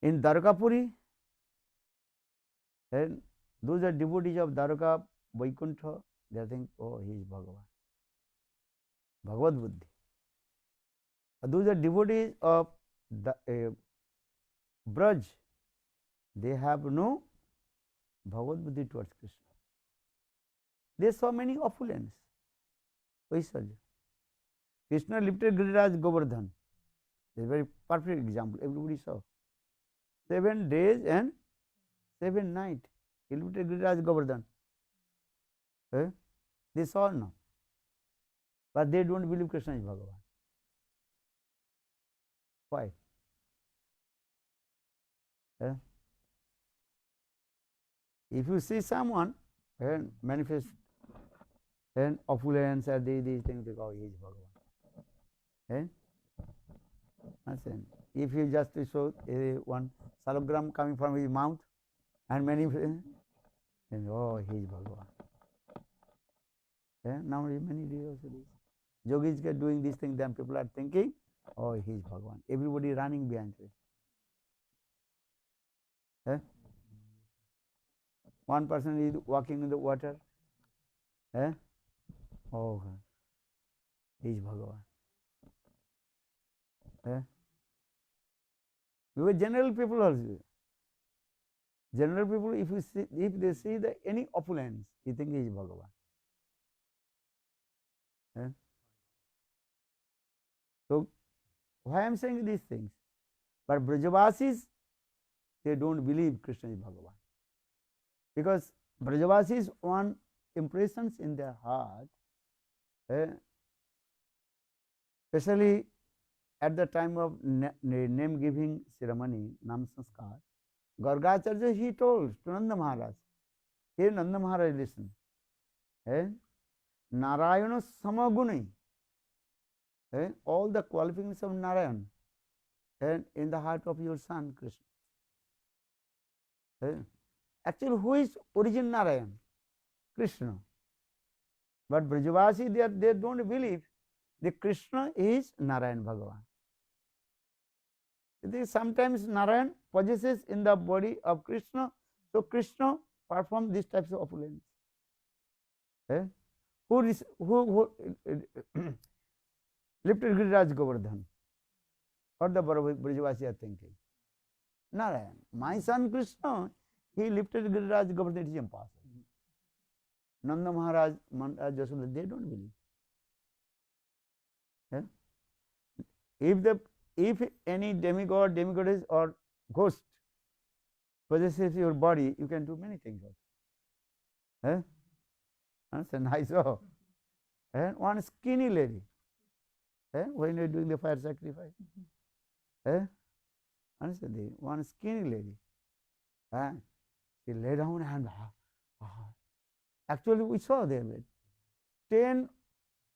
in Dwarkapuri, those are devotees of Dwarka, Vaikuntha, they think, oh, he is Bhagavan. Bhagavad Buddhi. Those are devotees of the Braj, they have no Bhagavad Buddhi towards Krishna. They saw many opulence. Vaishya. Krishna lifted Giriraj Govardhan. A very perfect example. Everybody saw. 7 days and 7 nights. He lifted Giriraj Govardhan. They saw no. But they don't believe Krishna is Bhagavan. Why? If you see someone manifest opulence or these things, they go, he is Bhagavan. If you just show one salagram coming from his mouth and many, then oh, he is Bhagavan. Now many days also this. Yogis are doing this thing, then people are thinking, oh, he is Bhagavan. Everybody running behind him. One person is walking in the water. Oh, he is Bhagavan. Because general people also. General people, if they see any opulence, you think he is Bhagavan. So why I am saying these things? But Brajavasis, they don't believe Krishna is Bhagavan. Because Brajavasis want impressions in their heart, especially at the time of name giving ceremony, Nam Sanskar, Gargacharya, he told to Nanda Maharaj, here Nanda Maharaj, listen, Narayana Samaguni, all the qualifications of Narayan in the heart of your son Krishna. Actually, who is origin Narayan? Krishna. But Brajavasi, they don't believe that Krishna is Narayan Bhagavan. Sometimes Narayan possesses in the body of Krishna, so Krishna performs these types of opulence. Who lifted Giriraj Govardhan? What the Brajavasi are thinking? Narayan. My son Krishna, he lifted Giriraj Govardhan, it is impossible. Nanda Maharaj, Jasoda, they don't believe. If any demigod, demigoddess or ghost possesses your body, you can do many things also. Understand? I saw one skinny lady when you are doing the fire sacrifice. Understand? One skinny lady. She lay down and actually we saw there 10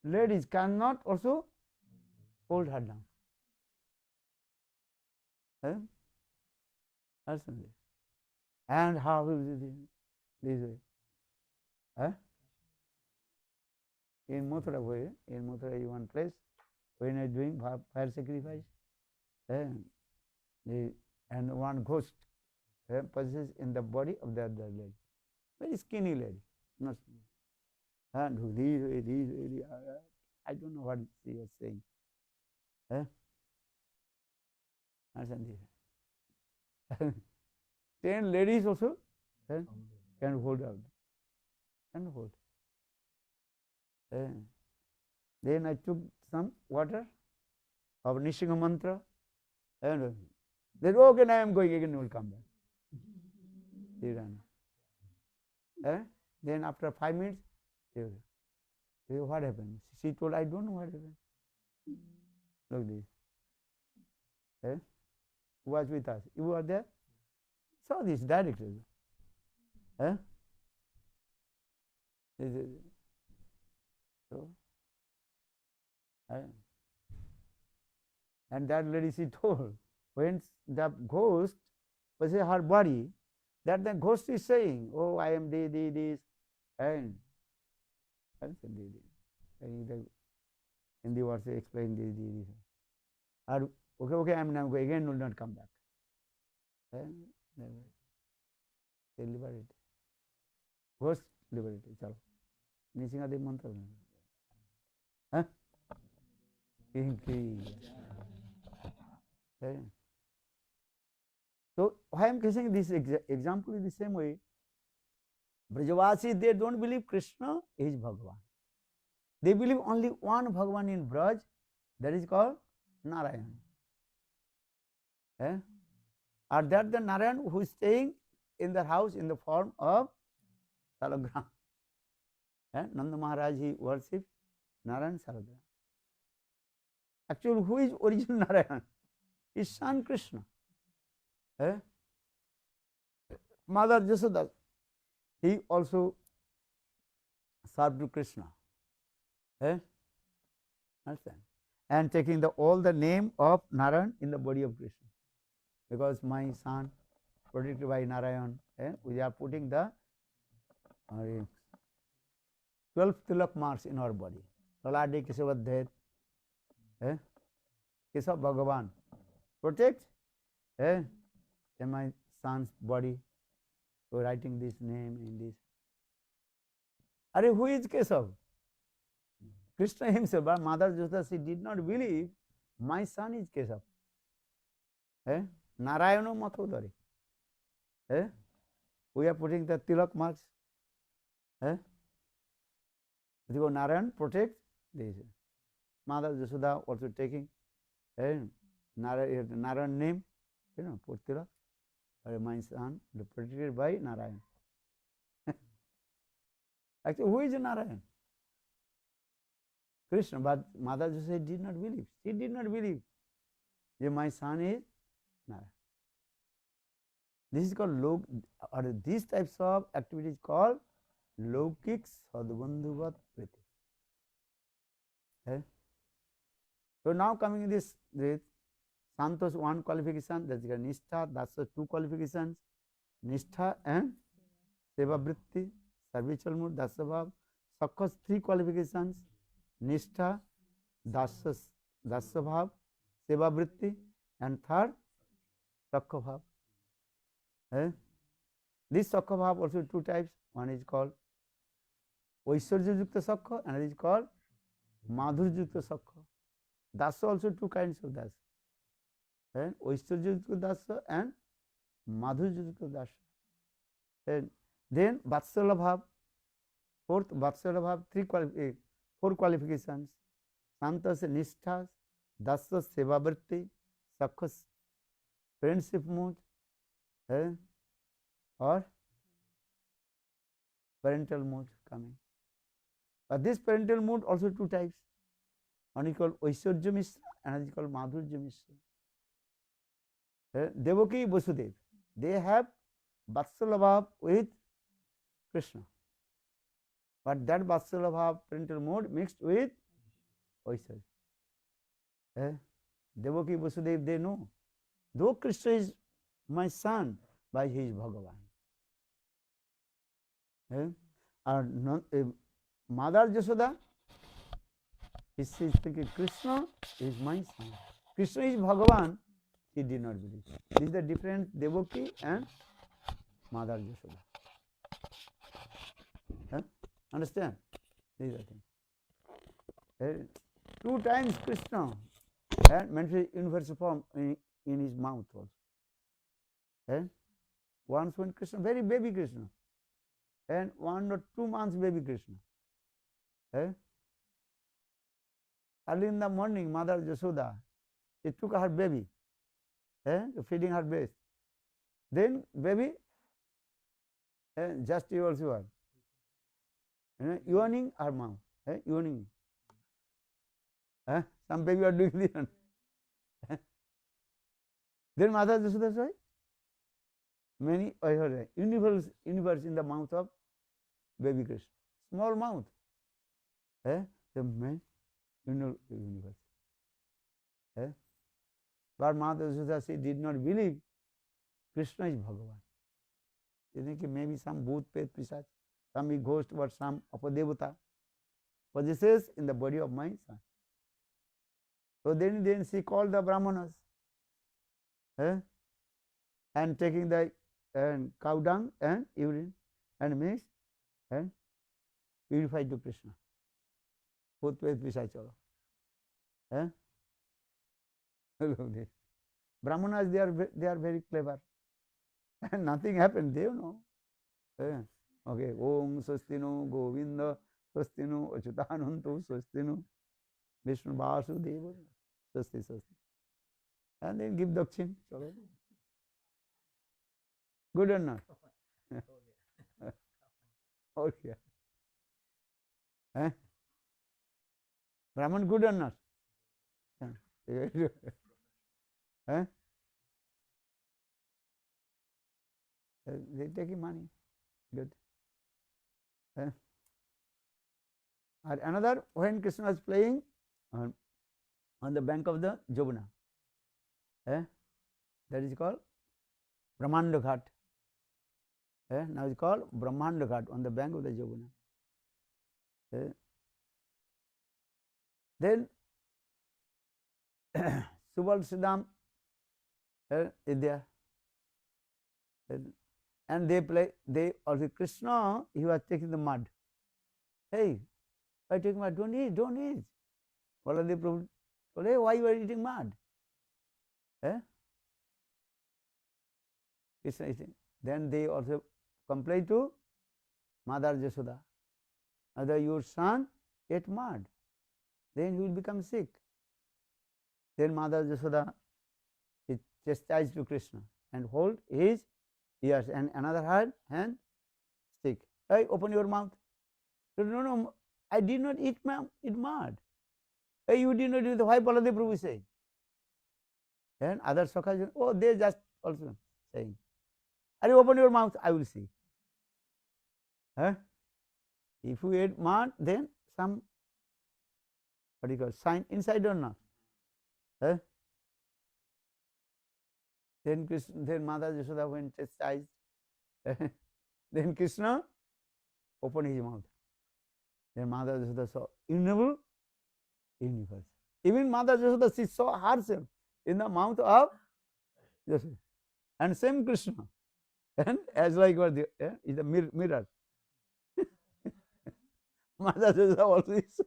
ladies cannot also hold her down. Understand? And how is it this way? In Mathura way, in Mathura is one place when you are doing fire sacrifice, and one ghost possesses in the body of the other lady, very skinny lady, not and who these, I don't know what she was saying. Understand this? 10 ladies also can hold out. Can hold. Then I took some water of Nishinga mantra and then okay, now I am going again, will come back. He ran. Then after 5 minutes, what happened? She told, I don't know what happened. Look this. Who was with us? You were there? Saw this directly. So, and that lady, she told, when the ghost was in her body, that the ghost is saying, oh, I am this, and Hindi words explain this. Okay, I am now going again, will not come back. They liberate. Ghost liberated. Chalo. Nishingadev mantra. So why I am saying this example is the same way. Brajavasi, they don't believe Krishna is Bhagavan. They believe only one Bhagavan in Braj, that is called Narayan. Or that the Narayan who is staying in the house in the form of Salagram. Nanda Maharaj, he worships Narayan Salagram. Actually, who is original Narayan? His son Krishna. Mother Jasoda, he also served to Krishna. Understand? And taking all the name of Narayan in the body of Krishna. Because my son, protected by Narayan, we are putting the 12 tilak marks in our body. Lalade Kesavadhyet, Kesav Bhagavan, protect my son's body. So writing this name in this. Are who is Kesav? Krishna himself, but Mother Jasoda, she did not believe my son is Kesav. Narayana Mathodari. We are putting the tilak marks. Because Narayan protect this. Mother Jasoda also taking Narayan name, put tilak. My son protected by Narayan. Actually, who is Narayan? Krishna, but Mother Jasoda did not believe. She did not believe that my son is Narayan. This is called these types of activities called Laukik Sadbandhuvat Priti. So now coming in this Santosh 1 qualification, that is Nishtha, Dasya 2 qualifications, Nishtha and Seva Vritti, servitual mood, Dasya Bhav, Sakhas 3 qualifications, Nishtha, Dasya Bhav, Seva Vritti, and third, Sakha Bhav. This Sakha Bhav also 2 types. One is called Aishwarya Yukta Sakha, and another is called Madhurya Yukta Sakha. Dasya also 2 kinds of Dasya. Aishwarya Yukta Dasya and Madhurya Yukta Dasya. Then Vatsala Bhav, fourth Vatsala Bhav, 4 qualifications. Santas Nishthas, Dasya Seva Vritti, Sakhas friendship mood, or parental mood coming. But this parental mood also 2 types. One is called Aishwarya Mishra, another is called Madhurya Mishra. Devaki Vasudev, they have Vatsala Bhav with Krishna. But that Vatsala Bhav parental mood mixed with Aishwarya. Devaki Vasudev, they know, though Krishna is my son, but he is Bhagavan. Mother Jasoda, he says thinking Krishna is my son. Krishna is Bhagavan, he did not believe. This is the difference Devaki and Mother Jasoda. Understand? This is the thing. 2 times Krishna mentioned universal form in in his mouth also. And once when Krishna, very baby Krishna, and 1 or 2 months baby Krishna. Early in the morning, Mother Yashoda, she took her baby, feeding her breast. Then baby, just you also are, yawning her mouth, yawning. Some baby are doing this. Then Mother Yashoda said, many universe in the mouth of baby Krishna. Small mouth. The man, universe. But Mother Yashoda, she did not believe Krishna is Bhagavan. She think maybe some bhoot, pet, pisach, some big ghost or some apadevata possesses in the body of my son. So then she called the Brahmanas, and taking the cow dung and urine and mix and purified to Krishna. Bhoot, pet, pisach, Brahmanas, they are very clever. And nothing happened, they know. Okay, Om Swastinu Govinda Swastinu Achyutanantu Swastinu Vishnu Vasudeva Swasti Swasti. And then give dakshin. Good or not? Okay. Brahman good or not? They taking money. Good. And another, when Krishna was playing on the bank of the Jabuna, that is called Brahmanda Ghat. Now it's called Brahmanda Ghat, on the bank of the Jabuna. Then Subal Siddham is there. And they also, Krishna, he was taking the mud. Hey, I take mud, don't eat. Baladev Prabhu told, hey, why you are eating mud? Krishna eating. Then they also complained to Mother Yashoda, Mother, your son ate mud, then he will become sick. Then Mother Yashoda, she chastised to Krishna and hold his ears, and another hand stick. Hey, open your mouth. No, I did not eat mud. Hey, you did not do the why Baladev Prabhu say? And other Sakhas, oh, they just also saying, are you open your mouth? I will see. If you ate mud, then some, what do you call, sign inside or not? Then Mother Yashoda went chastised. Then Krishna opened his mouth. Then Mother Yashoda saw innumerable universe. Even Mother Yashoda, she saw herself in the mouth of Yashoda. And same Krishna. And as like what is the mirror. Mother Yashoda also is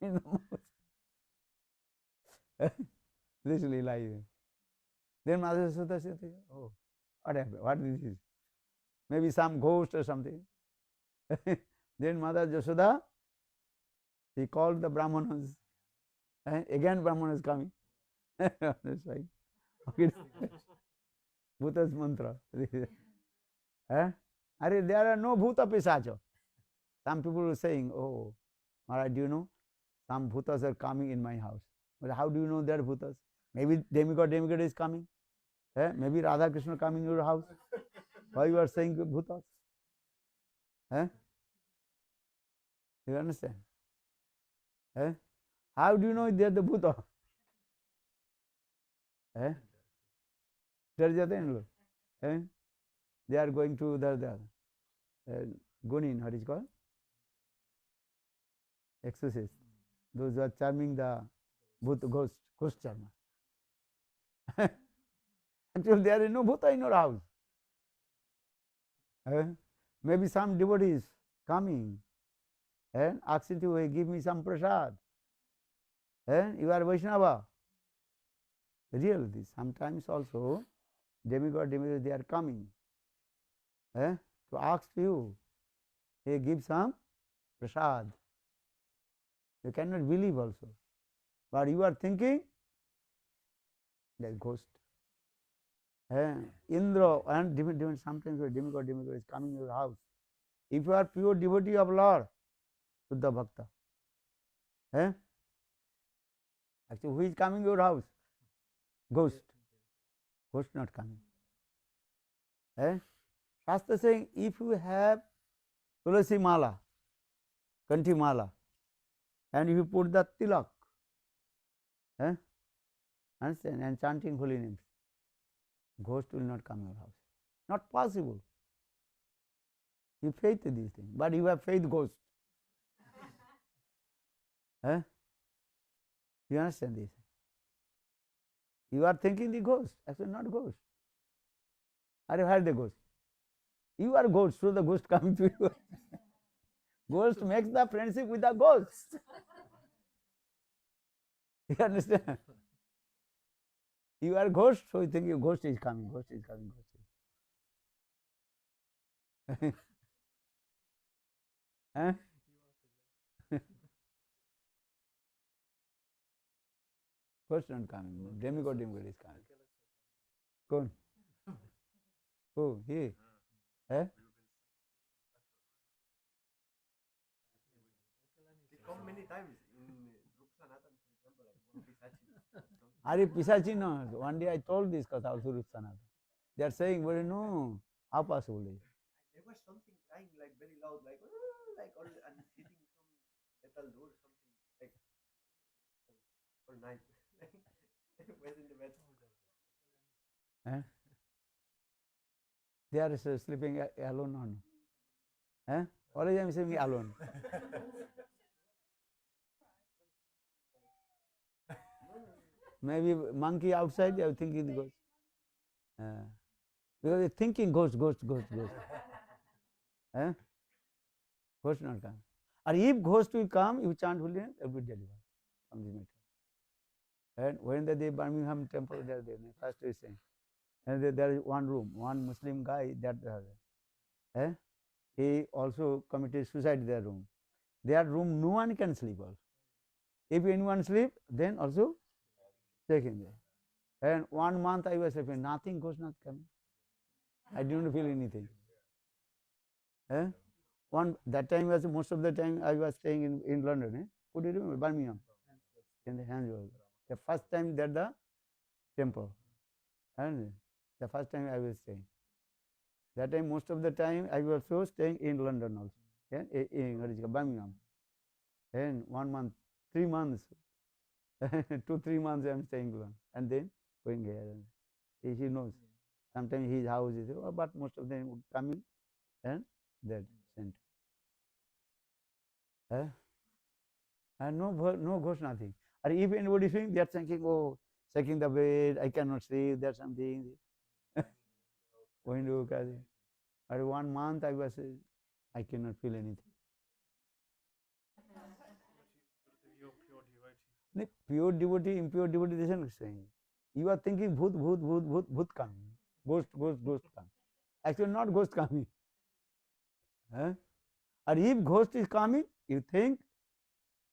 in the mouth. This is like. Then Mother Yashoda said, oh, what happened? What is this? Maybe some ghost or something. Then Mother Yashoda, he called the Brahmanas. Again Brahmanas coming. That's right. Okay. Bhuta's mantra. There are no Bhuta Pisacha. Some people were saying, oh, Maharaj, do you know? Some Bhutas are coming in my house. But how do you know they are Bhutas? Maybe demigod is coming. Maybe Radha Krishna coming in your house. Why you are saying Bhutas? You understand? How do you know they are the Bhuta? They are going to the Gunin, what is it called? Exorcist. Those who are charming the Bhuta ghost charmer. Until there is no Bhuta in your house. Maybe some devotees coming and asking to give me some prasad. You are Vaishnava. Really, sometimes also demigod, they are coming to ask you, hey, give some prasad. You cannot believe also. But you are thinking that ghost. Indra and sometimes a demigod is coming to your house. If you are pure devotee of Lord, Suddha Bhakta, actually, who is coming to your house? Ghost. Ghost not coming. Shastra saying, if you have Tulasi Mala, Kanthi Mala, and if you put the tilak, understand, and chanting holy names, ghost will not come to your house. Not possible. You faith in these things, but you have faith ghost. You understand this? You are thinking the ghost, actually not ghost. Are you heard the ghost? You are ghost, so the ghost coming to you. Ghost makes the friendship with the ghost. You understand? You are ghost, so you think your ghost is coming, ghost is coming, ghost is coming. Ghost not coming, demigod is coming. Kon? Who? He? They come many times in Rup Sanatan, for example, like one Pisachi. Are Pisachi? No. One day I told this because also Rupanathan. They are saying, well, no, how possible is? There was something crying like very loud, like all, and hitting some metal door, something like all night. Was in the bed. They are sleeping alone on. Always I am saying alone. Maybe monkey outside, they are thinking ghost. Because they are thinking ghost. Ghost not come. Or if ghost will come, you chant holy name, it will be delivered from this matter. And when the Birmingham temple, they are there, first we saying. And there is one room, one Muslim guy that he also committed suicide in their room. Their room, no one can sleep also. If anyone sleep, then also take him there. And 1 month I was sleeping, nothing goes not coming. I didn't feel anything. That time was most of the time I was staying in London. Could you remember Birmingham? In the Hansworth. The first time that the temple. And the first time I was staying. That time most of the time I was also staying in London also. In Birmingham. And 1 month, 3 months, 2-3 months I am staying in London. And then going here. He knows. Sometimes his house is, but most of them coming and that sent. And no ghost, nothing. Or if anybody is saying, they are thinking, oh, shaking the bed, I cannot sleep, there's something. Window, or 1 month I was, I cannot feel anything. Pure devotee, impure devotee, this is saying. You are thinking bhoot coming. Ghost coming. Actually, not ghost coming. Or if ghost is coming, you think,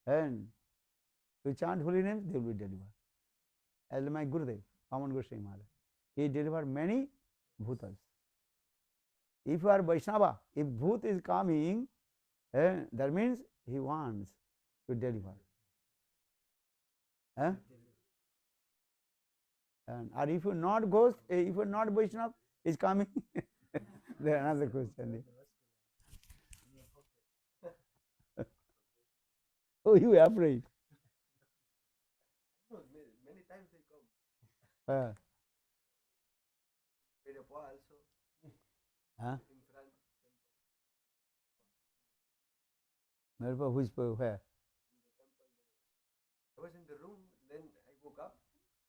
and you chant holy names, they will be delivered. As my Gurudev, Vaman Goswami Maharaj, he delivered many bhutas. If you are Vaishnava, if bhoot is coming, that means he wants to deliver. And or if you are not ghost, if you are not Vaishnava, is coming. There another question. Oh, you are afraid. No, many times they come. Perepois also. In France. Where? In the temple there. I was in the room, then I woke up,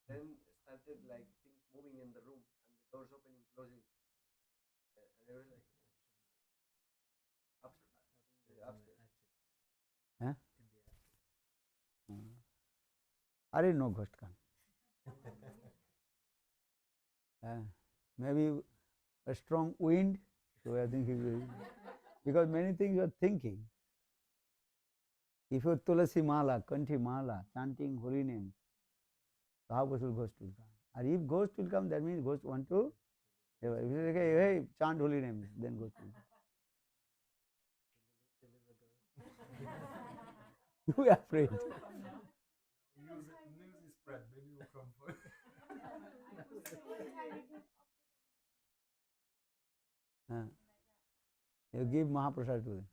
then started like things moving in the room and the doors opening, closing. And I was like upstairs. I didn't know ghost come. Maybe a strong wind. So I think he will, because many things you are thinking. If you Tulasi Mala, Kanthi Mala, chanting holy names, so how possible ghost will come? And if ghost will come, that means ghost want to. If you say, hey, chant holy names, then ghost will come. You are afraid. News is spread, maybe will come for it. You give Mahaprasad to them.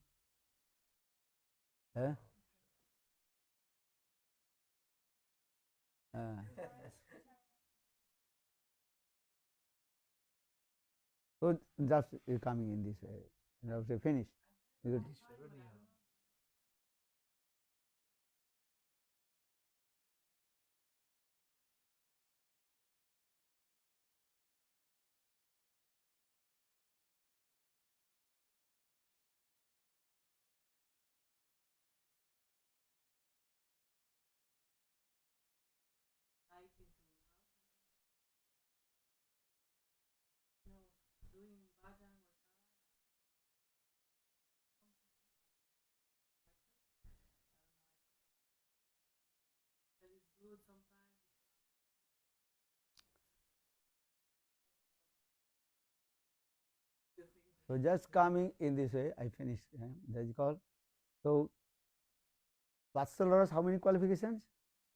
So just coming in this way. And I say finish. Good. Light into house. Doing bhajam or that is good sometimes. So just coming in this way, I finished. That is called. So Vatsalas, how many qualifications?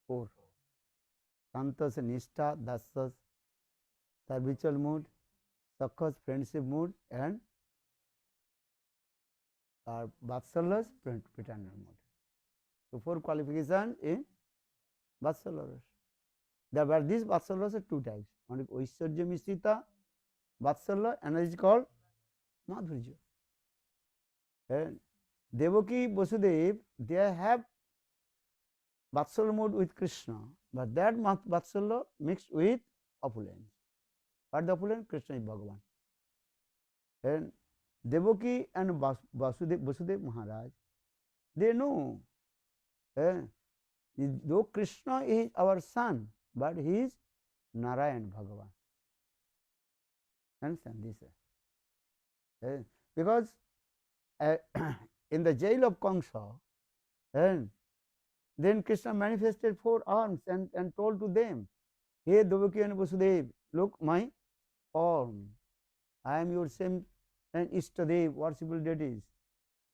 4. Santas, Nishtha, Dasas, habitual mood, Sakhas, friendship mood, and Vatsalas, paternal mood. So 4 qualifications in Vatsalas. But these Vatsalas are 2 types. One is Oishwarya Mishrita Vatsala, and is called Madhurya. And Devaki, Vasudev, they have Vatsala mood with Krishna, but that Vatsala mixed with opulence. What the opulence? Krishna is Bhagavan. And Devaki and Vasudev Maharaj, they know, though Krishna is our son, but he is Narayan Bhagavan. Understand this? Because in the jail of Kamsa, and then Krishna manifested 4 arms and told to them, hey Devaki and Vasudev, look my form. I am your same and Ishtadev, worshipable deities.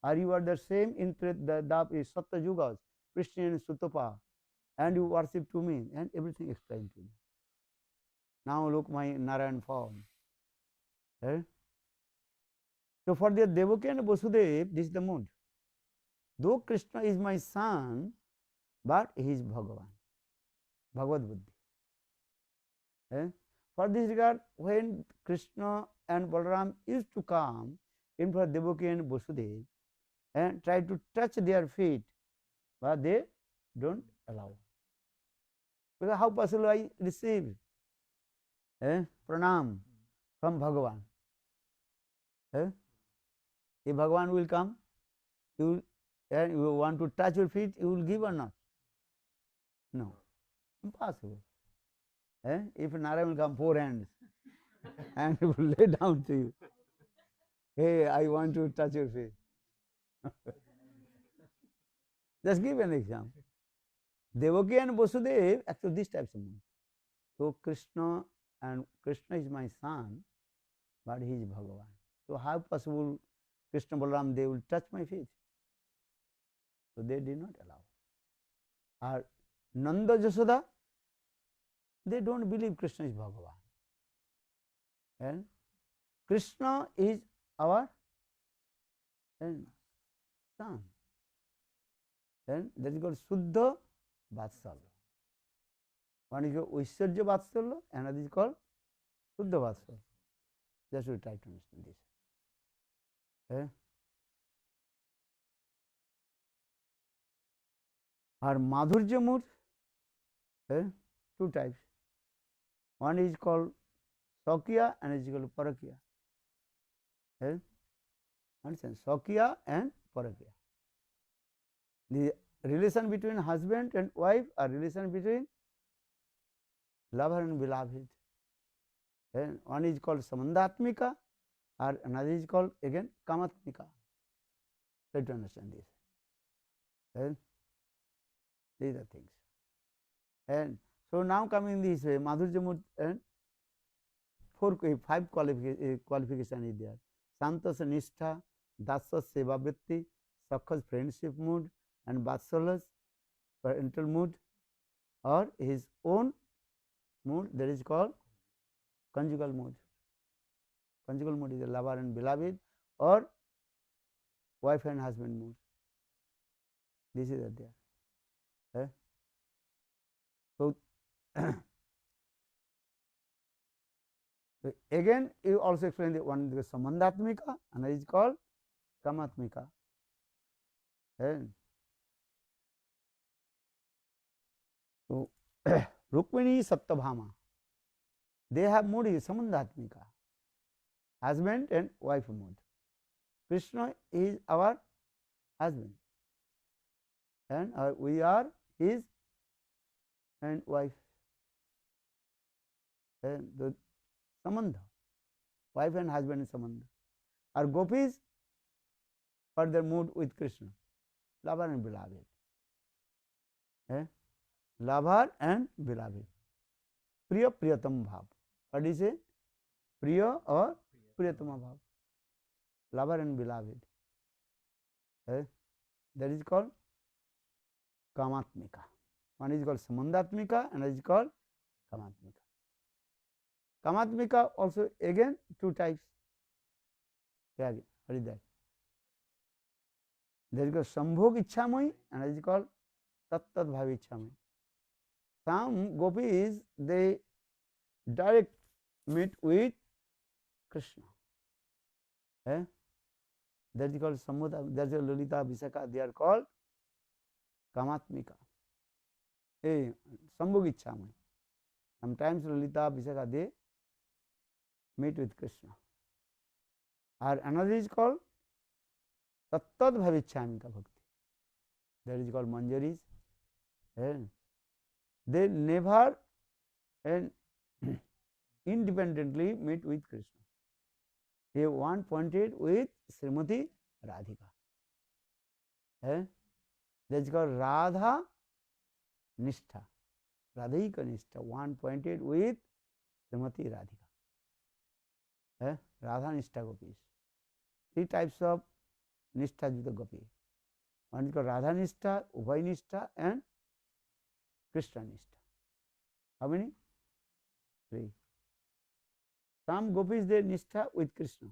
Are you are the same in the Satya Yugas, Krishna and Sutapa, and you worship to me, and everything explained to me. Now look my Narayan form. So for the Devaki and Vasudev, this is the mood. Though Krishna is my son, but he is Bhagavan, Bhagavad Buddhi. For this regard, when Krishna and Balaram used to come in front of Devaki and Vasudev and try to touch their feet, but they don't allow. Because how possible I receive pranam from Bhagavan? If Bhagavan will come, you want to touch your feet, you will give or not? No, impossible. If Narayan will come 4 hands and he will lay down to you, hey, I want to touch your feet. Just give an example. Devaki and Vasudev, actually these types of men. So Krishna is my son, but he is Bhagavan. So how possible Krishna Balaram, they will touch my feet? So they did not allow. Or Nanda Jasoda, they don't believe Krishna is Bhagavan. And Krishna is our son. And that is called Suddha Vatsalya. One is called Oishwarya Vatsalya, another is called Suddha Vatsalya. Just we try to understand this. Or Madhurya mood, 2 types. One is called Sakya and is called Parakya. Understand? Sakya and Parakya. The relation between husband and wife or relation between lover and beloved. And one is called Samandatmika, or another is called again Kamatmika. Try to understand this. And these are things. And so now coming this way, Madhurya and five qualification is there. Santasya Nishtha, Dasya Seva Vritti, Sakha's friendship mood, and Vatsalas parental mood, or his own mood, that is called conjugal mood. Conjugal mood is a lover and beloved, or wife and husband mood. This is there. So again, you also explain the one is Samandatmika, another is called Kamatmika. So Rukmini Satyabhama, they have mood is Samandatmika, husband and wife mood. Krishna is our husband, and we are his and wife. And the Samandha, wife and husband is Samandha. Our gopis for their mood with Krishna, lover and beloved. Lover and beloved. Priya Priyatam Bhav. What is it? Priya or Priyatama Bhav. Lover and beloved. That is called Kamatmika. One is called Samandatmika, and another is called Kamatmika. Kamatmika also again two types. What is that? There is called Sambhog Ichamai, and another is called Tattat Bhav Ichamai. Some gopis, they direct meet with Krishna. That is called Samudha, that is Lalita Visakha, they are called Kamatmika. Sambhog Ichamai. Sometimes Lalita Visakha, they meet with Krishna. Or another is called Tattat Bhavichhamika Bhakti. That is called Manjaris. They never and independently meet with Krishna. They one pointed with Srimati Radhika. That is called Radha Nishtha. Radhika Nishtha, one pointed with Srimati Radhika. Radha Nishtha gopis. Three types of Nishtha Juta gopi. One is called Radha Nishtha, Ubhay Nishtha, and Krishna Nishtha. How many? Three. Some gopis, they Nishtha with Krishna.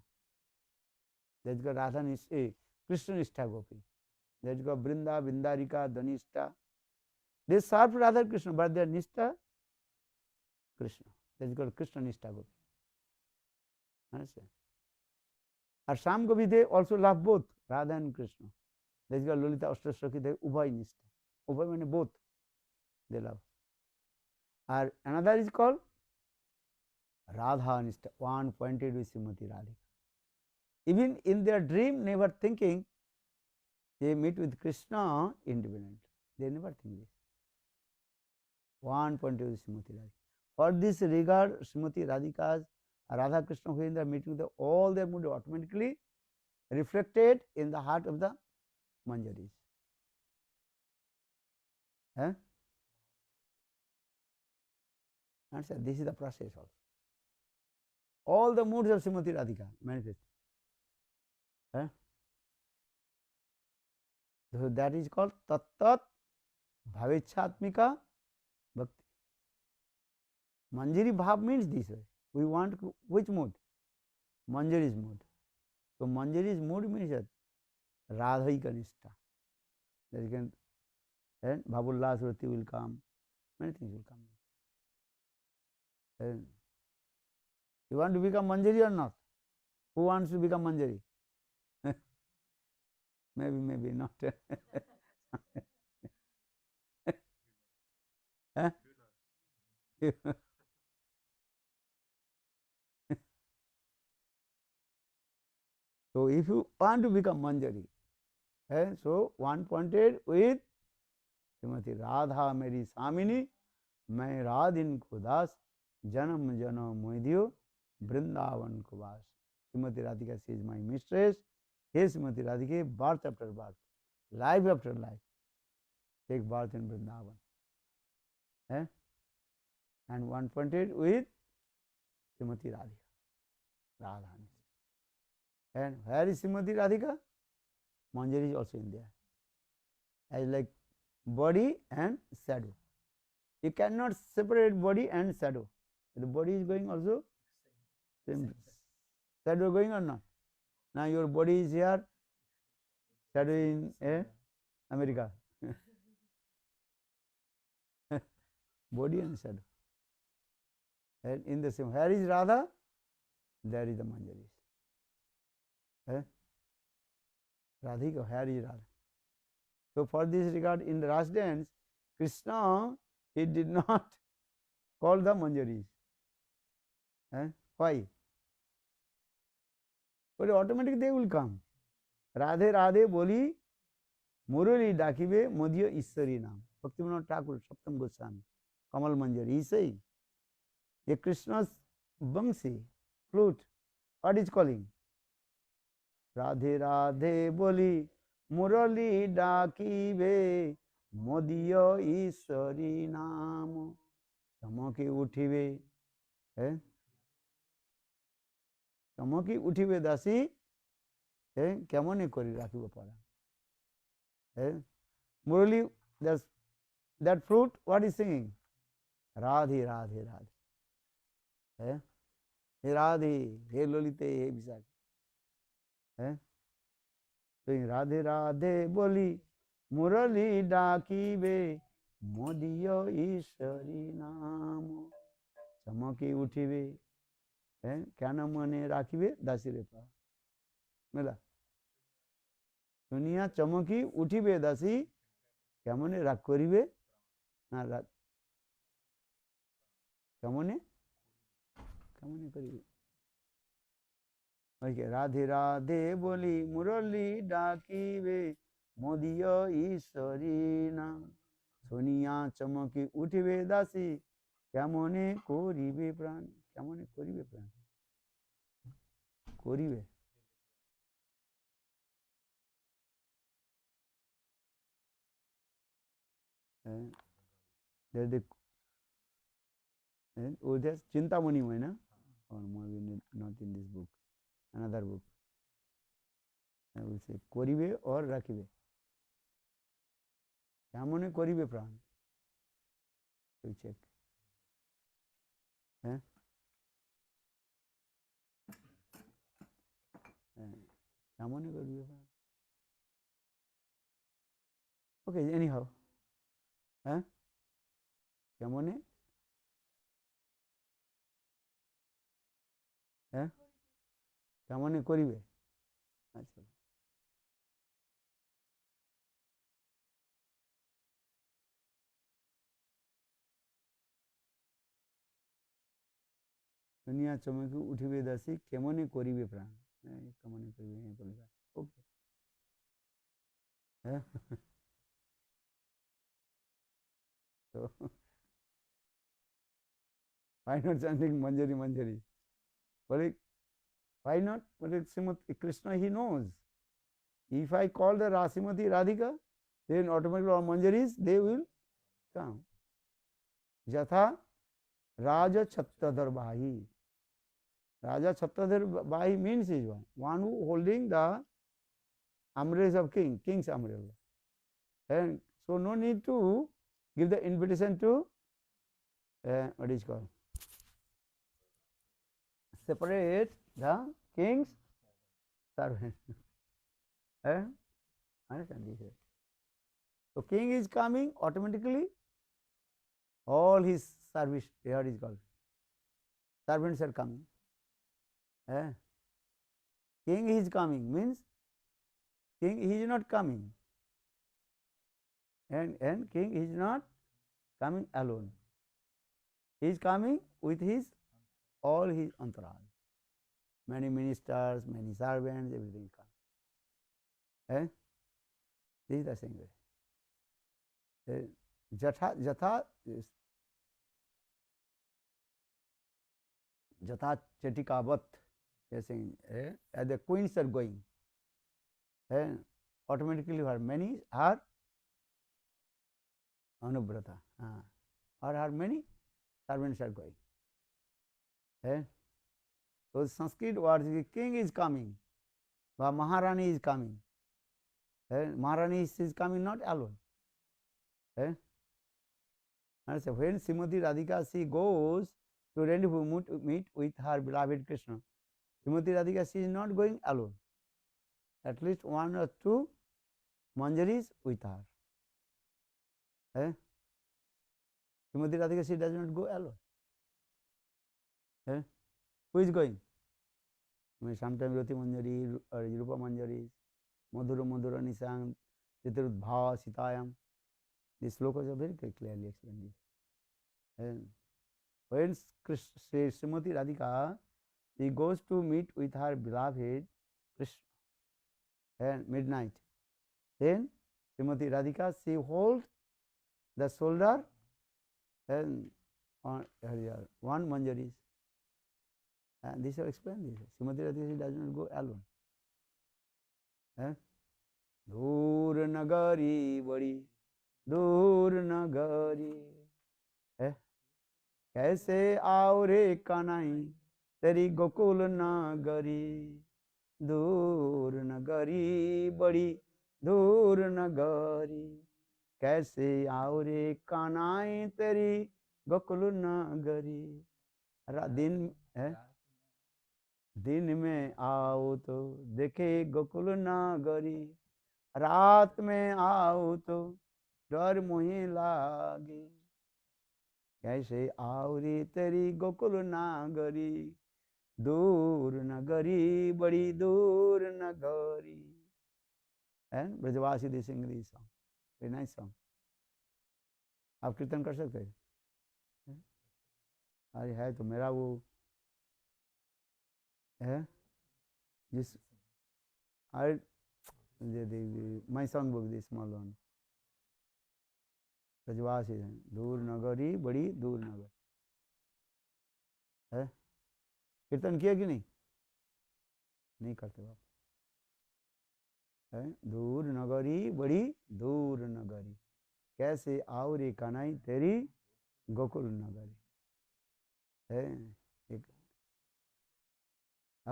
That is called Radha Nishtha, Krishna Nishtha gopi. That is called Brinda, Bindarika, Dhanishta. They serve Radha Krishna, but they are Nishtha Krishna. That is called Krishna Nishtha gopi. Understand? Or some gopis, they also love both Radha and Krishna. That is called Lalita Ashtasakhi, they Ubhay Nishtha. Ubhay means both. They love. Or another is called Radha Nishtha, one pointed with Srimati Radhika. Even in their dream, never thinking, they meet with Krishna independently. They never think this. One pointed with Srimati Radhika. For this regard, Srimati Radhika's Radha Krishna, when they are meeting with all their mood automatically reflected in the heart of the Manjaris. And so this is the process also. All the moods of Srimati Radhika manifest. So that is called Tattat Bhavichatmika Bhakti. Manjari Bhav means this way. We want which mood? Manjari's mood. So Manjari's mood means that Radhaika Nishtha. That you can, and Bhabullah Surati will come. Many things will come. And you want to become Manjari or not? Who wants to become Manjari? Maybe not. So if you want to become Manjari, so one pointed with Srimati Radha Meri Samini, Mai Radhin ko das, Janam Janam Moidyo, Vrindavan Kuvas. Srimati Radhika says, my mistress, hey Srimati Radhika, birth after birth, life after life, take birth in Vrindavan. Eh? And one pointed with Srimati Radhika, Radhani. And where is Srimati Radhika? Manjari is also in there. As like body and shadow. You cannot separate body and shadow. The body is going also same. Shadow going or not? Now your body is here, shadow in America. Body and shadow. And in the same, where is Radha? There is the Manjari. Radhika, where is Radha? So for this regard, in the Ras dance, Krishna, he did not call the Manjaris. Why? But automatically they will come. Radhe Radhe Boli Murali Dakibe Modiya Ishwari Nam. Bhaktivinoda Thakur, Saptam Goswami, Kamal Manjari. He say, a Krishna's Bangsi, flute, what is calling? Radhe Radhe Boli Murali Dakibe Modiya Ishwari Nam. Chamaki Uthibe. Chamaki Uthibe Dasi. Kemone Kori Rakhibo Para. Murali, that fruit, what is singing? Radhe, Radhe, Radhe. He Radhe, he Lolite, he Visakha. Saying Radhe, Radhe, Boli, Murali Dakibe, Modiya Ishwari Namo. Chamaki Uthibe. Kana Mane Rakhibe, Dasirepa. Mela. Dunia chamaki uthibe dasi kemone rak koribe na rak kemone koribe. Okay, Radhe Radhe Boli Murali Dakibe Modiya Ishwari Nam. Dunia chamaki uthibe dasi kemone koribe pran. Kemone koribe pran. Koribe. There's the there's Chintamani Maina, or maybe not in this book, another book. I will say Koribe or Rakibe. Kamone Koribe Pran. You check. Kamone Koribe Pran. Okay, anyhow. Kemone? Kemone koribe? Acha. Dunia chamaki uthibe dasi kemone koribe pran. Kemone koribe okay. So why not chanting Manjari Manjari? Well, why not? But Krishna, he knows. If I call the Rasimati Radhika, then automatically all Manjaris, they will come. Jatha Raja Chhattadhar Bahi. Raja Chhattadhar Bahi means is one who holding the umbrellas of king's umbrella. And so no need to give the invitation to what is called? Separate the king's servant. Understand this? So king is coming automatically. All his service, here is called. Servants are coming. King is coming means king is not coming. And king is not coming alone. He is coming with all his entourage. Many ministers, many servants, everything comes. This is the same way. Jatha is Jatha Chetikavat, they are saying, as the queens are going, automatically her many are Anubrata, or her many servants are going. So Sanskrit words, the king is coming, or Maharani is coming. Maharani is coming not alone. And so when Srimati Radhika, she goes to rendezvous to meet with her beloved Krishna, Srimati Radhika, she is not going alone. At least one or two manjaris with her. Srimati Radhika, she does not go alone. Who is going? Sometimes Rati Manjari or Rupa Manjari, Madhura Madhura Nisang, Chitrudbhava Sitayam. These slokas are very clearly explained. When Srimati Radhika, she goes to meet with her beloved Krishna at midnight. Then Srimati Radhika, she holds the shoulder and on one manjaris. And this will explain this. Srimati Radhika, she does not go alone. Dur nagari badi, dur nagari. कैसे आओ रे कनाई तेरी गोकुल नगरी दूर नगरी बड़ी दूर नगरी कैसे आओ रे कनाई तेरी गोकुल नगरी दिन में आओ तो देखे गोकुल नगरी रात में आओ तो डर मुझे लागे कैसे आवरी तेरी गोकुल नागरी दूर नगरी बड़ी दूर नगरी. And Brajwasi they sing this song, very nice song. आप कीर्तन कर सकते हैं? अरे है तो मेरा वो है जिस my song book, this small one. ब्रजवासी है दूर नगरी बड़ी दूर नगर है. कीर्तन किया कि नहीं करते बाप. है दूर नगरी बड़ी दूर नगरी कैसे आओ रे कनाई तेरी गोकुल नगरी. है एक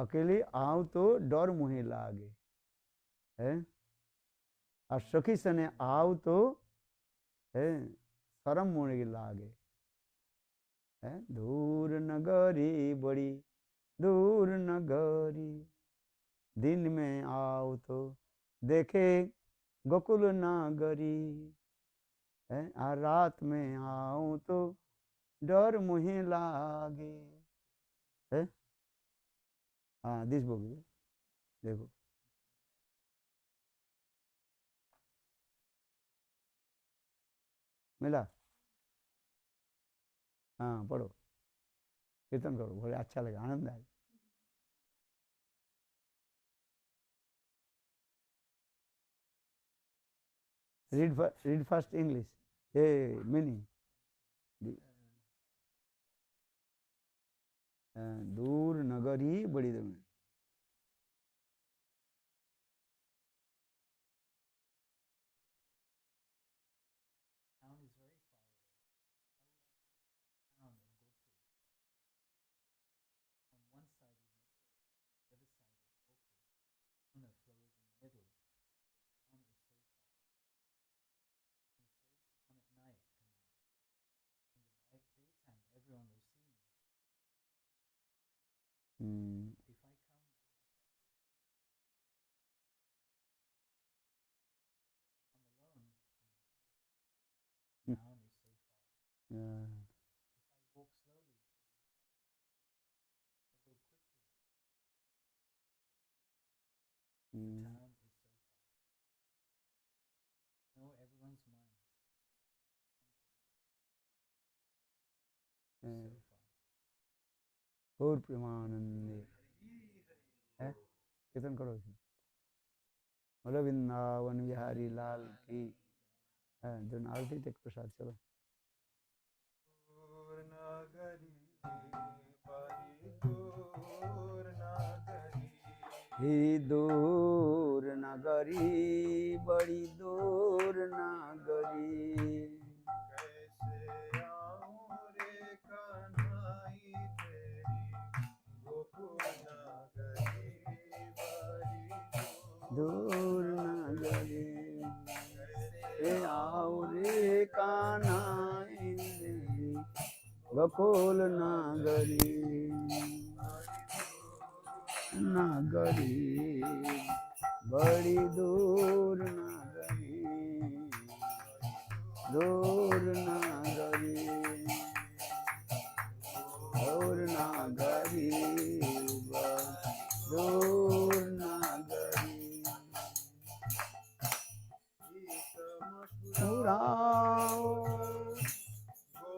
अकेले आओ तो डर मुहे लागे है और सखी सने आओ तो शरम मुझे लागे. दूर नगरी बड़ी दूर नगरी दिन में आओ तो देखे गोकुल नगरी रात में आओ तो डर मुझे लागे. दिस बुक देखो. मिला? हाँ पढ़ो कीर्तन करो बड़े अच्छा लगा आनंद आए. read first English meaning. दूर नगरी बड़ी दूर. Town is very far away. Town of Gokul. On one side is Mathura, the other side is Gokul. Yamuna flows in the middle. Town is so far. I'm afraid to come at night, Kanai. In the daytime, everyone will see me. If I come alone, town is so far. If I walk slowly, I go quickly. Town is so far. Know everyone's mind. So far. और प्रेमानंदे है कीर्तन करो. बोलो वृंदावन बिहारी लाल की. जो आरती take प्रसाद चलो. दूर नगरी बड़ी दूर नगरी कैसे आऊं रे कन्हई तेरी गोकुल नगरी बड़ी दूर नगरी कैसे आऊं रे कन्हई तेरी गोकुल नगरी नगरी बड़ी दूर नगरी दूर नगरी दूर नगरी दूर नगरी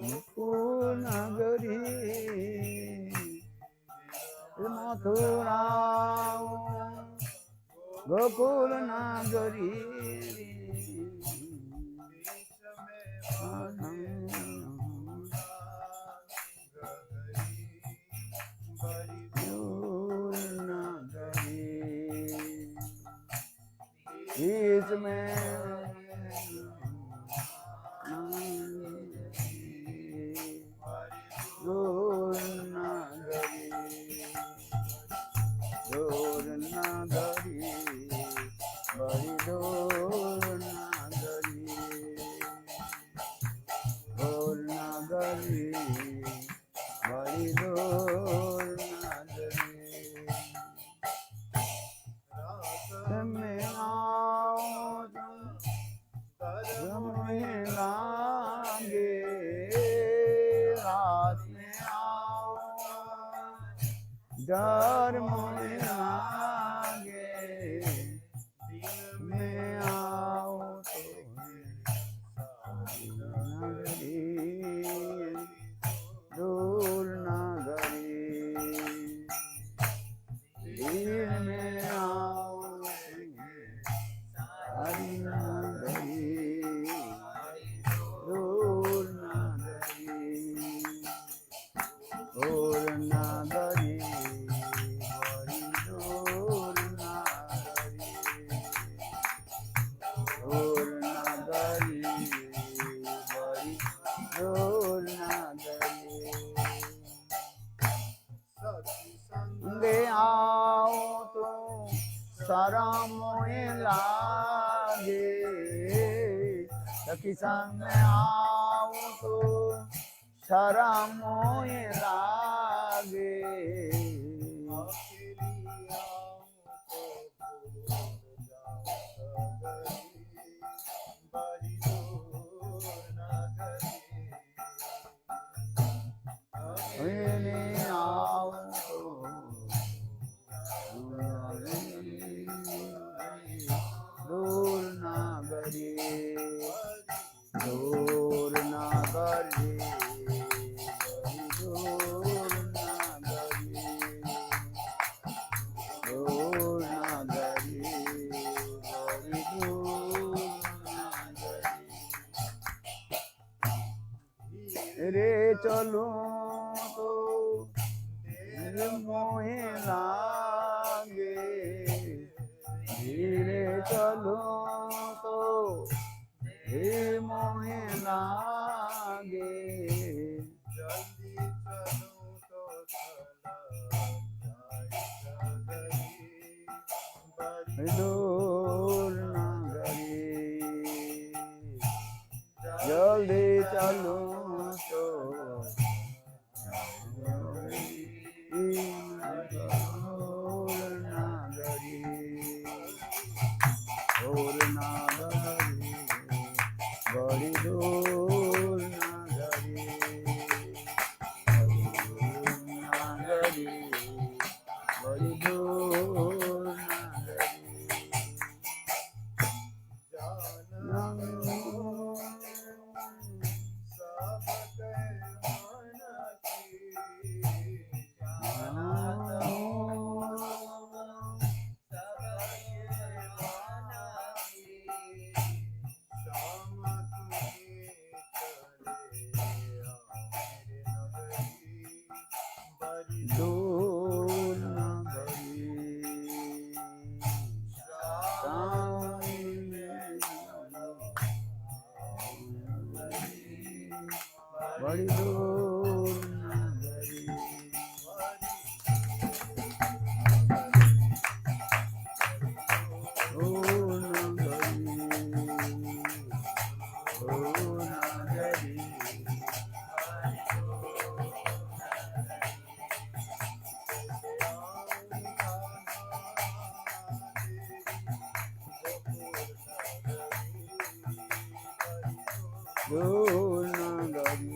गोकुल नगरी मथुरा गोकुल नगरी इसमें दूर नगरी दूर नगरी बड़ी दूर नगरी दूर नगरी बड़ी दूर नगरी में आओ तुम लागे रात में आओ डर मोहे आगे दिन में आओ तो नगरी दूर नगरी दिन में आओ हरी नगरी दूर नगरी दूर नगरी बड़ी दूर नगरी दूर नगरी बड़ी दूर नगरी संगे आओ तो सारा मोहे लागे सखी संग आओ तो सारा मोहे लागे आओ तो दूर नगरी दूर नगरी दूर नगरी दूर नगरी बड़ी दूर नगरी रे चलो तो मोहे लागे धीरे चलो तो हे मोहे लागे जल्दी चलो तो दूर नगरी जल्दी चलो तो दूर नगरी बड़ी दूर नगरी नगरी बड़ी दूर नगरी Hari Bol Nagari. Bol Nagari.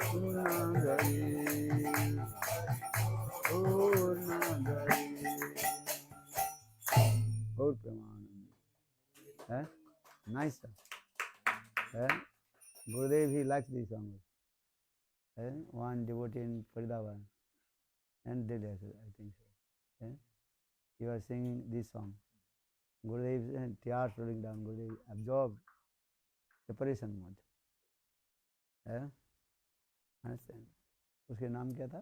Bol Nagari. Bol Nagari. और प्रेमानंद है नाइस है Gurudev he likes this song one devotee in Faridabad and Delhi I think so he was singing this song Gurudev tears rolling down Gurudev absorbed separation mode understand उसके नाम क्या था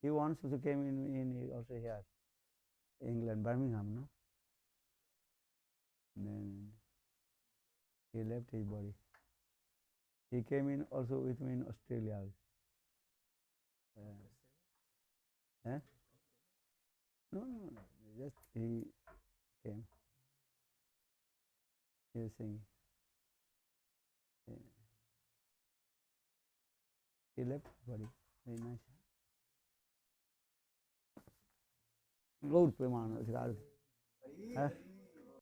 he once also came in also here England Birmingham no then he left his body he came in also with me in Australia no just he came he was singing he left his body very nice Lord Premanand